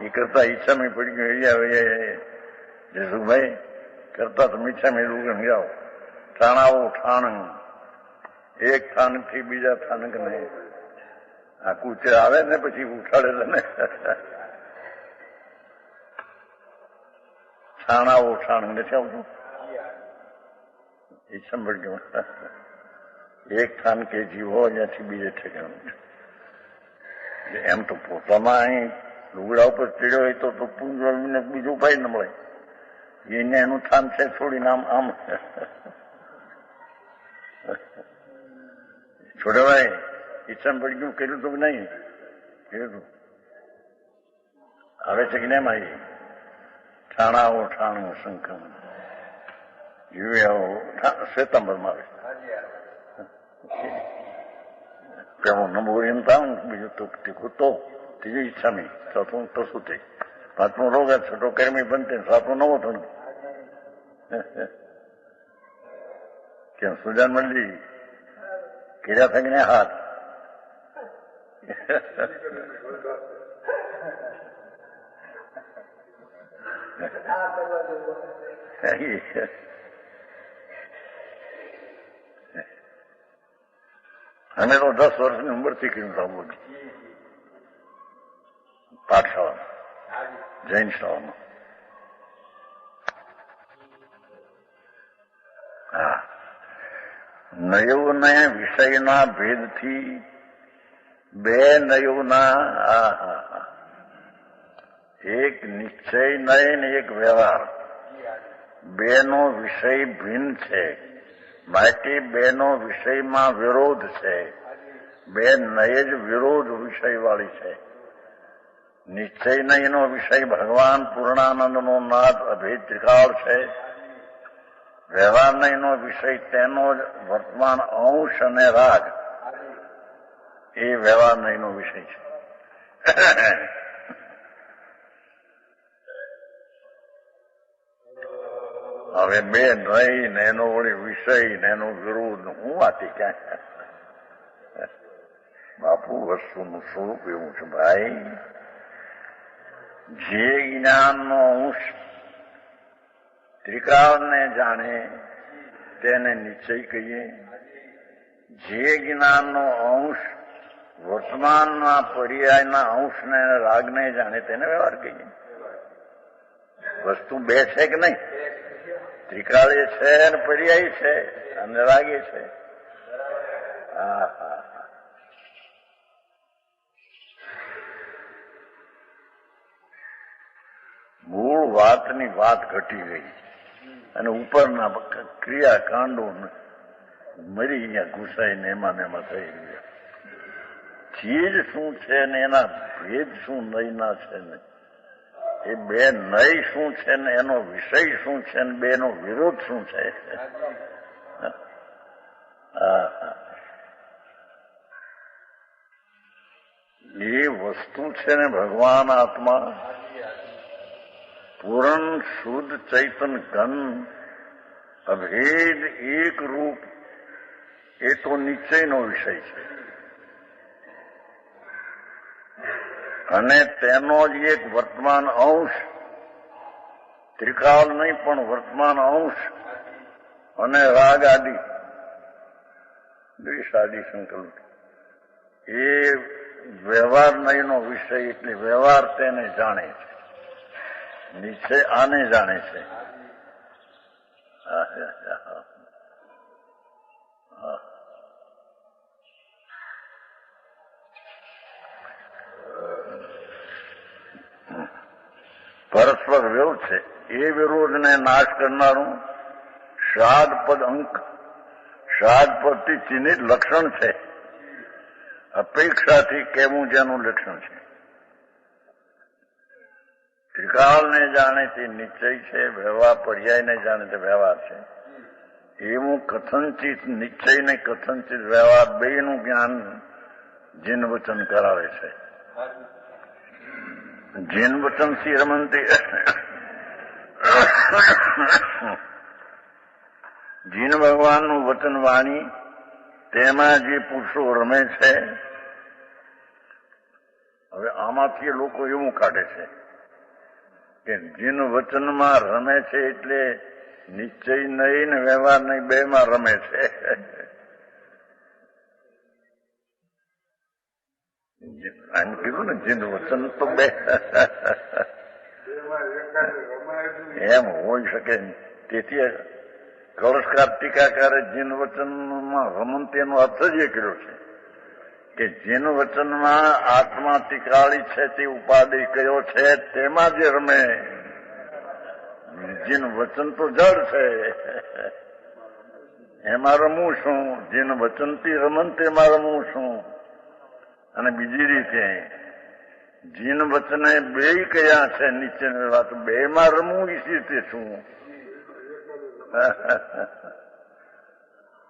એ કરતા ઈચ્છામાં પડી ગયું. જસુભાઈ કરતા તો મીઠામાં રૂગણ જાઓ. ઠાણાવું ઠાણ એક સ્થાનકથી બીજા સ્થાનકને આ કૂચે આવે ને પછી ઉઠાડે ને ઠાણાવું ઠાણ નથી આવતું. એ સંભળ ગયું. એક સ્થાન કે જીવો અહીંયાથી બીજે ઠેકાણું. એમ તો પોતામાં અહીં લુગડા ઉપર ચડ્યો હોય તો પૂંજવાને બીજું ઉપાય ન મળે. એને એનું સ્થાન છે છોડીને આમ આમ છોડવાય. ઈચ્છા પડી ગયું કર્યું તો નહીં કર્યું. આવે છે કે કેમ આવી ઠાણાઓ ઠાણું શંકર શ્વેતાંબરમાં આવે. પેલું નંબર એમ થાવ બીજું તો ટીકું તો ત્રીજી ઈચ્છામી, ચોથું તો શું થઈ, પાંચમો રોગ છઠ્ઠો કર્મી બનતે, સાતમો નવો થયો. કેમ સુજાન મળી કર્યા થઈને હાથ અમે તો 10 વર્ષની ઉંમરથી કર્યું હતું પાઠશાળામાં, જૈન શાળામાં. નયોને વિષયના ભેદથી બે નયોના એક નિશ્ચય નય ને એક વ્યવહાર, બેનો વિષય ભિન્ન છે. માટે બેનો વિષયમાં વિરોધ છે. બે નય જ વિરોધ વિષય વાળી છે. નિશ્ચય નયનો વિષય ભગવાન પૂર્ણાનંદનો નાદ અભેદ ત્રિકાળ છે. વ્યવહાર નયનો વિષય તેનો જ વર્તમાન અંશ અને રાગ, એ વ્યવહાર નયનો વિષય છે. હવે બે નય ને એનો વળી વિષય ને એનો વિરોધ હું વાતી ક્યાં? બાપુ વસ્તુનું સ્વરૂપ એવું છે ભાઈ, જે જ્ઞાનનો અંશ ત્રિકાળને જાણે તેને નિશ્ચય કહીએ. જે જ્ઞાનનો અંશ વર્તમાનના પર્યાયના અંશને રાગને જાણે તેને વ્યવહાર કહીએ. વસ્તુ બે છે કે નહીં? ત્રિકાળીય છે અને પર્યાય છે અને રાગે છે. હા હા. મૂળ વાતની વાત ઘટી ગઈ અને ઉપરના ક્રિયાકાંડો મરી ગયા, ઘૂસાઈને એમાં ને એમાં થઈ ગયા. ચીજ શું છે ને એના ભેદ શું નયના છે ને એ બે નય શું છે ને એનો વિષય શું છે ને બેનો વિરોધ શું છે. એ વસ્તુ છે ને ભગવાન આત્મા પૂર્ણ શુદ્ધ ચૈતન ઘન અભેદ એક રૂપ એ તો નિશ્ચયનો વિષય છે અને તેનો જ એક વર્તમાન અંશ, ત્રિકાળ નહીં પણ વર્તમાન અંશ અને રાગ આદિ દ્વેષ આદિ સંકલ્પ એ વ્યવહાર નયનો વિષય એટલે વ્યવહાર તેને જાણે છે, નિશ્ચય આને જાણે છે. પરસ્પર વિરોધ છે. એ વિરોધને નાશ કરનારું શ્રાદ્ધ પદ અંક, શ્રાદ્ધ પદથી ચિહ્નિત લક્ષણ છે. અપેક્ષાથી કહેવું જેનું લક્ષણ છે. ત્રિકાળને જાણે તે નિશ્ચય છે, વ્યવહાર પર્યાયને જાણે તે વ્યવહાર છે. એવું કથનચિત નિશ્ચય ને કથનચિત વ્યવહાર બેનું જ્ઞાન જીન વચન કરાવે છે. જીન વચન થી રમંતી જીન ભગવાનનું વચન વાણી તેમાં જે પુરુષો રમે છે. હવે આમાંથી લોકો એવું કાઢે છે કે જીન વચનમાં રમે છે એટલે નિશ્ચય નહીં ને વ્યવહાર નહીં બેમાં રમે છે. એમ કીધું ને જીન વચન તો બે એમ હોઈ શકે. તેથી કળશકાર ટીકાકારે જીન વચનમાં રમંતી એનો અર્થ જ એ કર્યો છે કે જીન વચનમાં આત્મા ટીકાળી છે તે ઉપાધિ કયો છે તેમાં જે રમે. જીન વચન તો જડ છે એમાં રમવું શું? જીન વચનથી રમન તેમાં રમવું શું? અને બીજી રીતે જીન વચને બે કયા છે નીચે વાત બે માં રમવું એ રીતે શું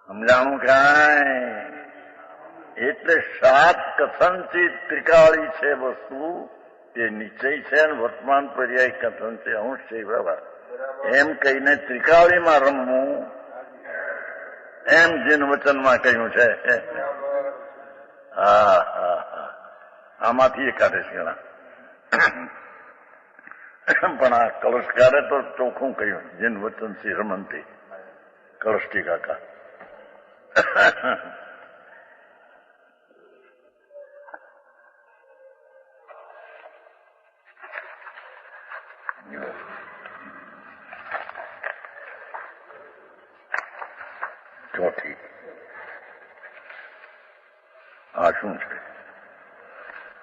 સમજાણું કાંઈ? એટલે સાત કથનથી ત્રિકાળી છે વસ્તુ તે નિશ્ચય છે અને વર્તમાન પર્યાય કથન છે અંશ છે વ્યવહાર એમ કહીને ત્રિકાળીમાં રમવું એમ જીન વચનમાં કહ્યું છે. હા હા હા આમાંથી એ કાઢે છે પણ આ કળશકારે તો ચોખ્ખું કહ્યું જીન વચન થી રમંતી કળષ્ટી કાકા. ચોથી આ શું છે?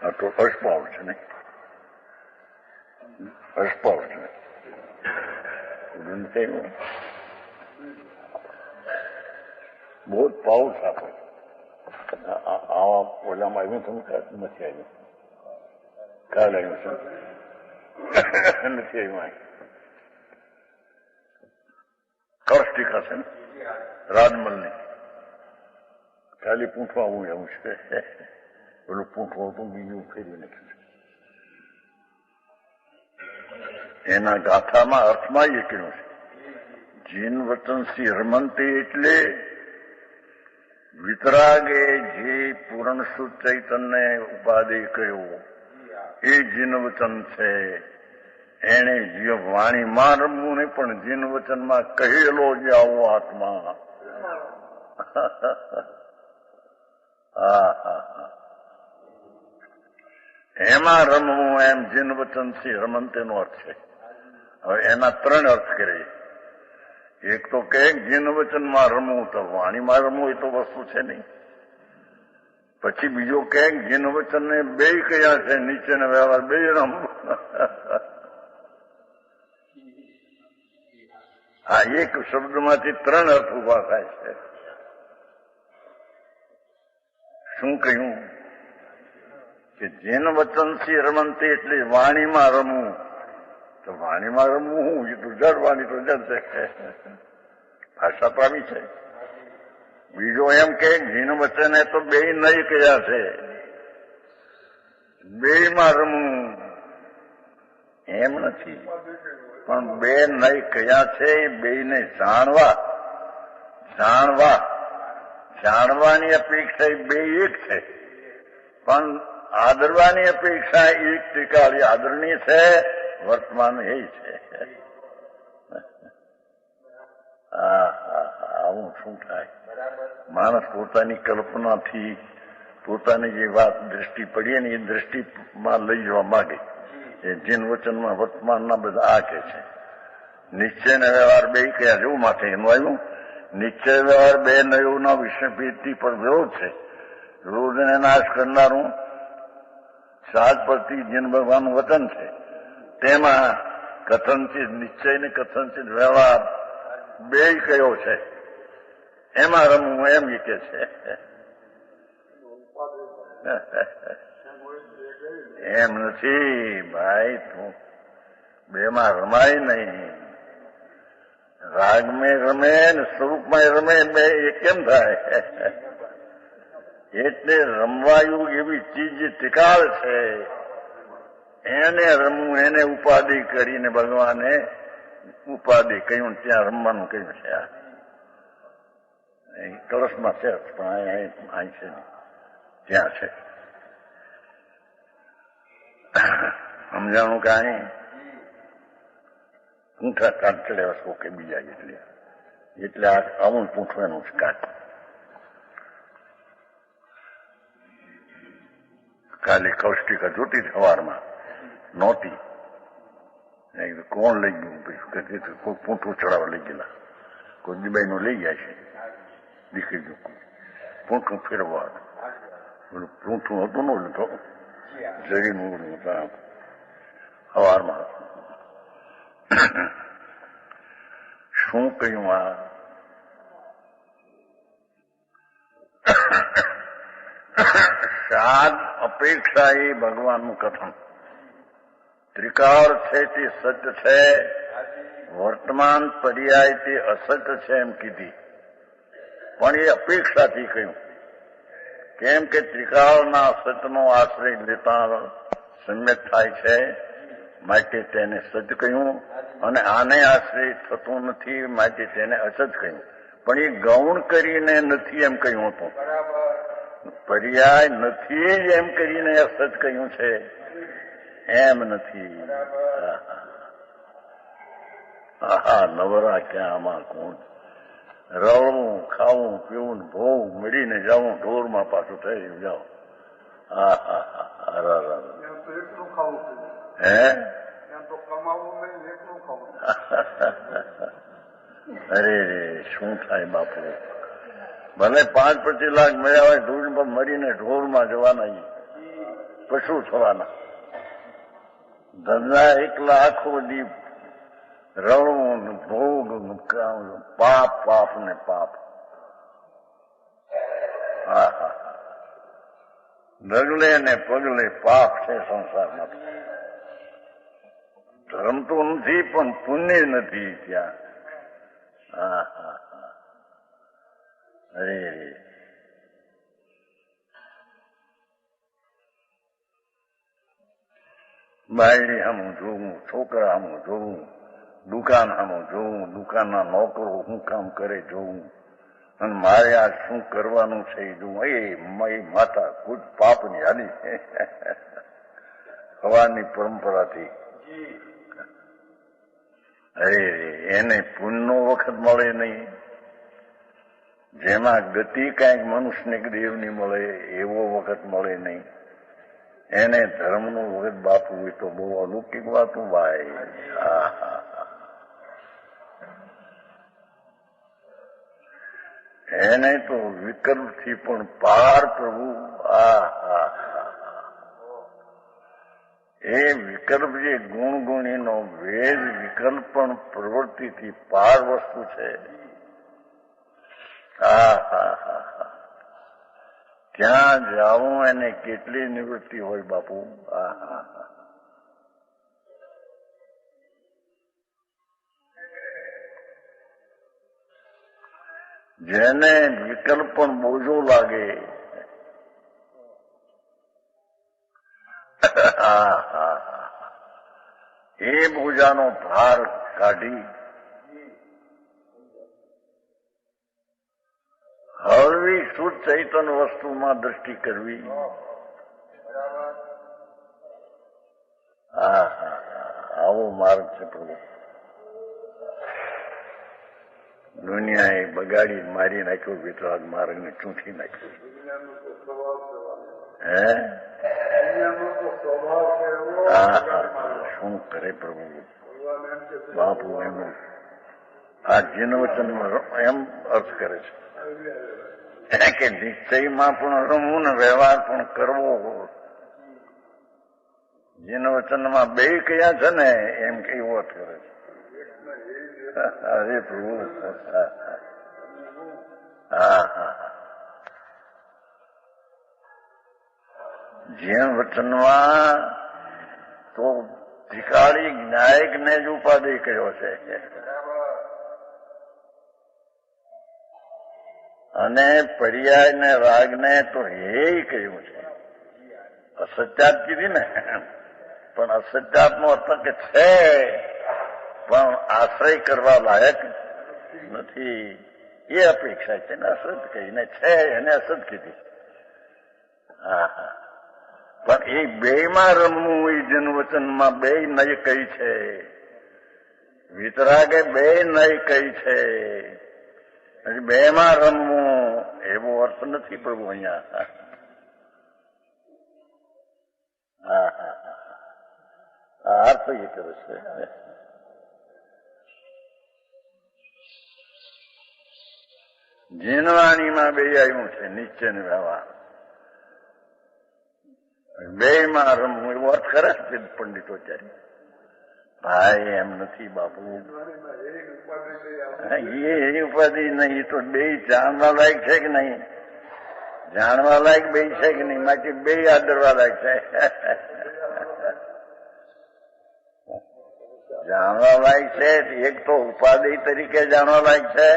આ તો અસ્પાવ છે ને, અસ્પાવ છે. બહુ જ પાઉસ આપે. આવા ઓલામાં આવ્યું તમે નથી આવ્યું? કાલે આવ્યું છે નથી આવ્યું. કળષ્ટિકા છે ને રાજમલની ખાલી પૂંઠવા હું એવું છે. પેલું પૂંઠવું હતું બીજું ફેરવી નાખ્યું છે. એના ગાથામાં અર્થમાં એ કહ્યું છે જીન વચન સી રમંતી એટલે વિતરાગે જે પૂર્ણ શુદ્ધ ચૈતન્ય ઉપાધિ કહ્યું એ જીન વચન છે. એને જે વાણીમાં રમવું નહીં પણ જીન વચનમાં કહેલો જ આવો આત્મા. હા હા હા એમાં રમવું એમ જીન વચનથી રમંતેનો અર્થ છે. હવે એના 3 અર્થ કરીએ. એક તો કે જીન વચનમાં રમવું, તો વાણીમાં રમવું એ તો વસ્તુ છે નહીં. પછી બીજો કે જીન વચન ને 2 કયા છે, નીચે ને વ્યવહાર 2 રમવું. આ એક શબ્દમાંથી 3 અર્થ ઉભા થાય છે. શું કહ્યું કે જેન વચનથી રમંતી એટલે વાણીમાં રમવું. તો વાણીમાં રમવું હું એ તો જડ, વાણી તો જડ છે, ભાષા તો આવી છે. બીજો એમ કે જીન વચને તો 2 નહીં કયા છે, 2માં રમવું એમ નથી, પણ 2 નહીં કયા છે એ 2ને જાણવાની અપેક્ષા એ 2 એક છે, પણ આદરવાની અપેક્ષા એક ટીકાળી આદરણી છે, વર્તમાન એ છે. આવું શું થાય? માણસ પોતાની કલ્પનાથી પોતાની જે વાત દ્રષ્ટિ પડીએ ને એ દ્રષ્ટિમાં લઈ જવા માંગે. એ જીન વચનમાં વર્તમાનના બધા આ કે છે. નિશ્ચય ને વ્યવહાર 2 કયા જેવું માટે એનું આવ્યું. નિશ્ચય વ્યવહાર 2 નયોના વિષયભેદથી પર વિરોધ છે. વિરોધને નાશ કરનારું સાત પરથી જીન ભગવાનનું વચન છે. તેમાં કથનચિત નિશ્ચય ને કથનચિત વ્યવહાર 2 કયો છે, એમાં રમવું એમ એ કે છે. એમ નથી ભાઈ, તું 2માં રમાય નહીં. રાગ મેં રમે ને સ્વરૂપમાં રમે, 2 એ કેમ થાય? એટલે રમવાયું એવી ચીજ ટીકાળ છે, એને રમવું, એને ઉપાધિ કરીને ભગવાને ઉપાધિ કહ્યું. ત્યાં રમવાનું કહ્યું છે. આ કળશમાં છે, પણ અહીં છે નહીં, ત્યાં છે. સમજાણું કાંઈ પૂંઠા કાઢ ચડ્યા છો કે બીજા, એટલે આવું પૂંઠવાનું છે કાઢ. કાલે કૌષ્ટિકા જોતી સવારમાં નહોતી, કોણ લઈ ગયું? કોઈ પૂંઠું ચડાવવા લઈ ગયેલા, કોઈ દીબાઈનું લઈ ગયા છે. દીકરી પૂંઠું ફેરવવા, પૂંઠું હતું નો લીધો, જરીનું સવારમાં. શું કહ્યું? આ સાદ અપેક્ષા એ ભગવાનનું કથન. ત્રિકાળ છે તે સત્ય છે, વર્તમાન પર્યાય તે અસત્ય છે એમ કીધી. પણ એ અપેક્ષાથી કહ્યું. કેમ કે ત્રિકાળના અસત્યનો આશ્રય લેતા સમ્યક થાય છે, માટે તેને સત્ય કહ્યું. અને આને આશ્રય થતું નથી, માટે તેને અસત કહ્યું. પણ એ ગૌણ કરીને નથી એમ કહ્યું હતું. પર્યાય નથી એમ કરીને અસત કહ્યું છે, એમ નથી. આહા, નવરા ક્યાં આમાં કોણ? રવવું, ખાવું, પીવું, ભોગ મળીને જવું, ઢોરમાં પાછું થઈ જાઓ. હે? અરે શું થાય બાપુ? ભલે 5-25 લાખ મળ્યા હોય, ધૂળ પર મરીને ઢોરમાં જવાના, પશુ થવાના. ધંધા 1 લાખ બધી રવવું, ભોગ, પાપ ને પાપ. ડગલે ને પગલે પાપ છે સંસારમાં. ધર્મ તો નથી, પણ પુણ્ય નથી ત્યાં. અરે બાયડી સામું જોવું, છોકરા સામું જોવું, દુકાન સામું જોવું, દુકાનના નોકરો શું કામ કરે જોવું, અને મારે આ શું કરવાનું છે એ જોવું. એ માતા ખુદ પાપની હાલી સવારની પરંપરાથી. અરે એને પુણ્યનો વખત મળે નહીં, જેમાં ગતિ કાંઈક મનુષ્યને દેવની મળે એવો વખત મળે નહીં. એને ધર્મનું વખત બાપુ એ તો બહુ અલૌકિક વાતું ભાઈ. એને તો વિકલ્પથી પણ પાર પ્રભુ. એ વિકલ્પ જે ગુણગુણીનો વેદ વિકલ્પ પણ પ્રવૃત્તિથી પાર વસ્તુ છે. ત્યાં જાવું એને કેટલી નિવૃત્તિ હોય બાપુ. જેને વિકલ્પ પણ બોજો લાગે, એ બોજાનો ભાર કાઢી હળવી શુદ્ધ ચૈતન વસ્તુમાં દ્રષ્ટિ કરવી. આવો માર્ગ છે પ્રભુ. દુનિયાએ બગાડી મારી નાખ્યો વિતરાગ માર્ગને ચૂંટી નાખ્યો. શું કરે પ્રભુ બાપુ. એનું આ જીનવચન એમ અર્થ કરે છે કે નિશ્ચયમાં પણ રમવું ને વ્યવહાર પણ કરવો. જીનવચનમાં બે કયા છે ને એમ કેવો અર્થ કરે છે. અરે પ્રભુ. જીન વચનમાં તો ત્રિકાળી ન્યાયિકને જ ઉપાધિ કર્યો છે અને પર્યાય ને રાગને તો હે કહ્યું છે. અસત્યાત કીધી ને, પણ અસત્યાતનો અર્થ કે છે પણ આશ્રય કરવા લાયક નથી એ અપેક્ષા છે ને. અસત કહીને છે એને અસત કીધી. પણ એ બેમાં રમવું એ જન્મવચનમાં બે નય કઈ છે. વિતરાગે બે નય કઈ છે. બેમાં રમવું એવો અર્થ નથી પ્રભુ અહીંયા. અર્થ એ કરે છે. જીનવાણીમાં બે આવ્યું છે નિશ્ચય ને વ્યવહાર. બે માં રમવું એવો અર્થ ખરા છે પંડિતો ત્યારે. ભાઈ એમ નથી બાપુ. એ ઉપાધિ નહીં તો બે જાણવા લાયક છે કે નહીં? જાણવા લાયક બે છે કે નહીં? બાકી બે આદરવા લાયક છે. જાણવા લાયક છે એક તો ઉપાધિ તરીકે જાણવા લાયક છે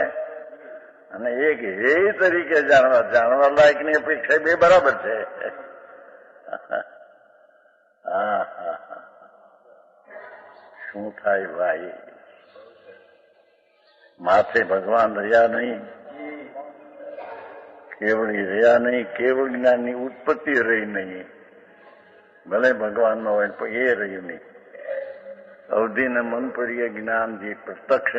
અને એક હે તરીકે જાણવા લાયક ની અપેક્ષા બે બરાબર છે. શું થાય ભાઈ? માથે ભગવાન રહ્યા નહીં, કેવળી રહ્યા નહીં, કેવળ જ્ઞાનની ઉત્પત્તિ રહી નહીં. ભલે ભગવાન ન હોય પણ એ રહ્યું નહીં. અવધિને મન પડીએ જ્ઞાન જે પ્રત્યક્ષ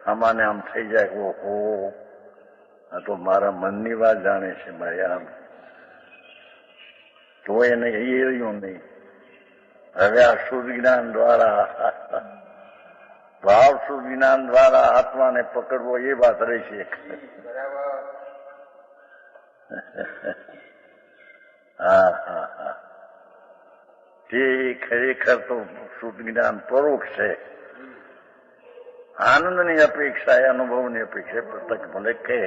આમાંને આમ થઈ જાય. ઓહો, આ તો મારા મનની વાત જાણે છે મારી આમ. તો એને એ રહ્યું નહીં. હવે આ શુદ્ધ જ્ઞાન દ્વારા, ભાવ શુદ્ધ જ્ઞાન દ્વારા આત્માને પકડવો એ વાત રહી છે. તે ખરેખર તો શુદ્ધ જ્ઞાન પરોક્ષ છે. આનંદની અપેક્ષા એ અનુભવની અપેક્ષા પ્રત્યક્ષ ભલે કહે.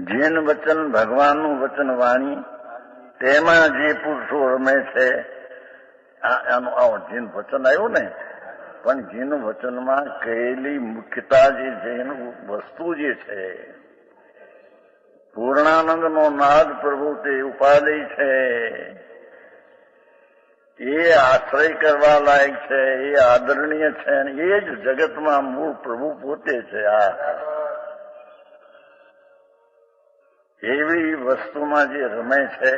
જીન વચન ભગવાનનું વચન વાણી તેમાં જે પુરુષો રમે છે આનું આવું જીન વચન આવ્યું ને. પણ જીન વચનમાં કહેલી મુખ્યતા જે છે એનું વસ્તુ જે છે પૂર્ણાનંદનો નાદ પ્રભુ તે ઉપાધિ છે. એ આશ્રય કરવા લાયક છે, એ આદરણીય છે અને એ જ જગતમાં મૂળ પ્રભુ પોતે છે. એવી વસ્તુમાં જે રમે છે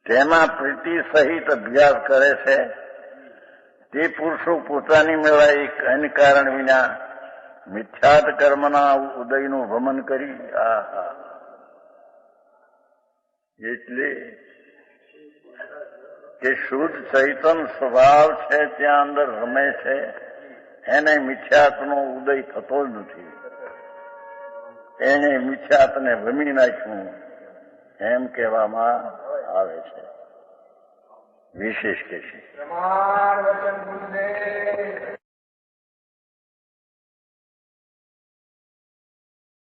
તેમાં પ્રીતિ સહિત અભ્યાસ કરે છે તે પુરુષો પોતાની મેળા અન્ય કારણ વિના મિથ્યાત કર્મના ઉદયનું ભ્રમણ કરી આહા એટલે કે શુદ્ધ ચૈતન સ્વભાવ છે ત્યાં અંદર રમે છે એને મિથ્યાતનો ઉદય થતો જ નથી. એને મિથ્યાતને ભમી નાખ્યું એમ કહેવામાં આવે છે. વિશેષ કે છે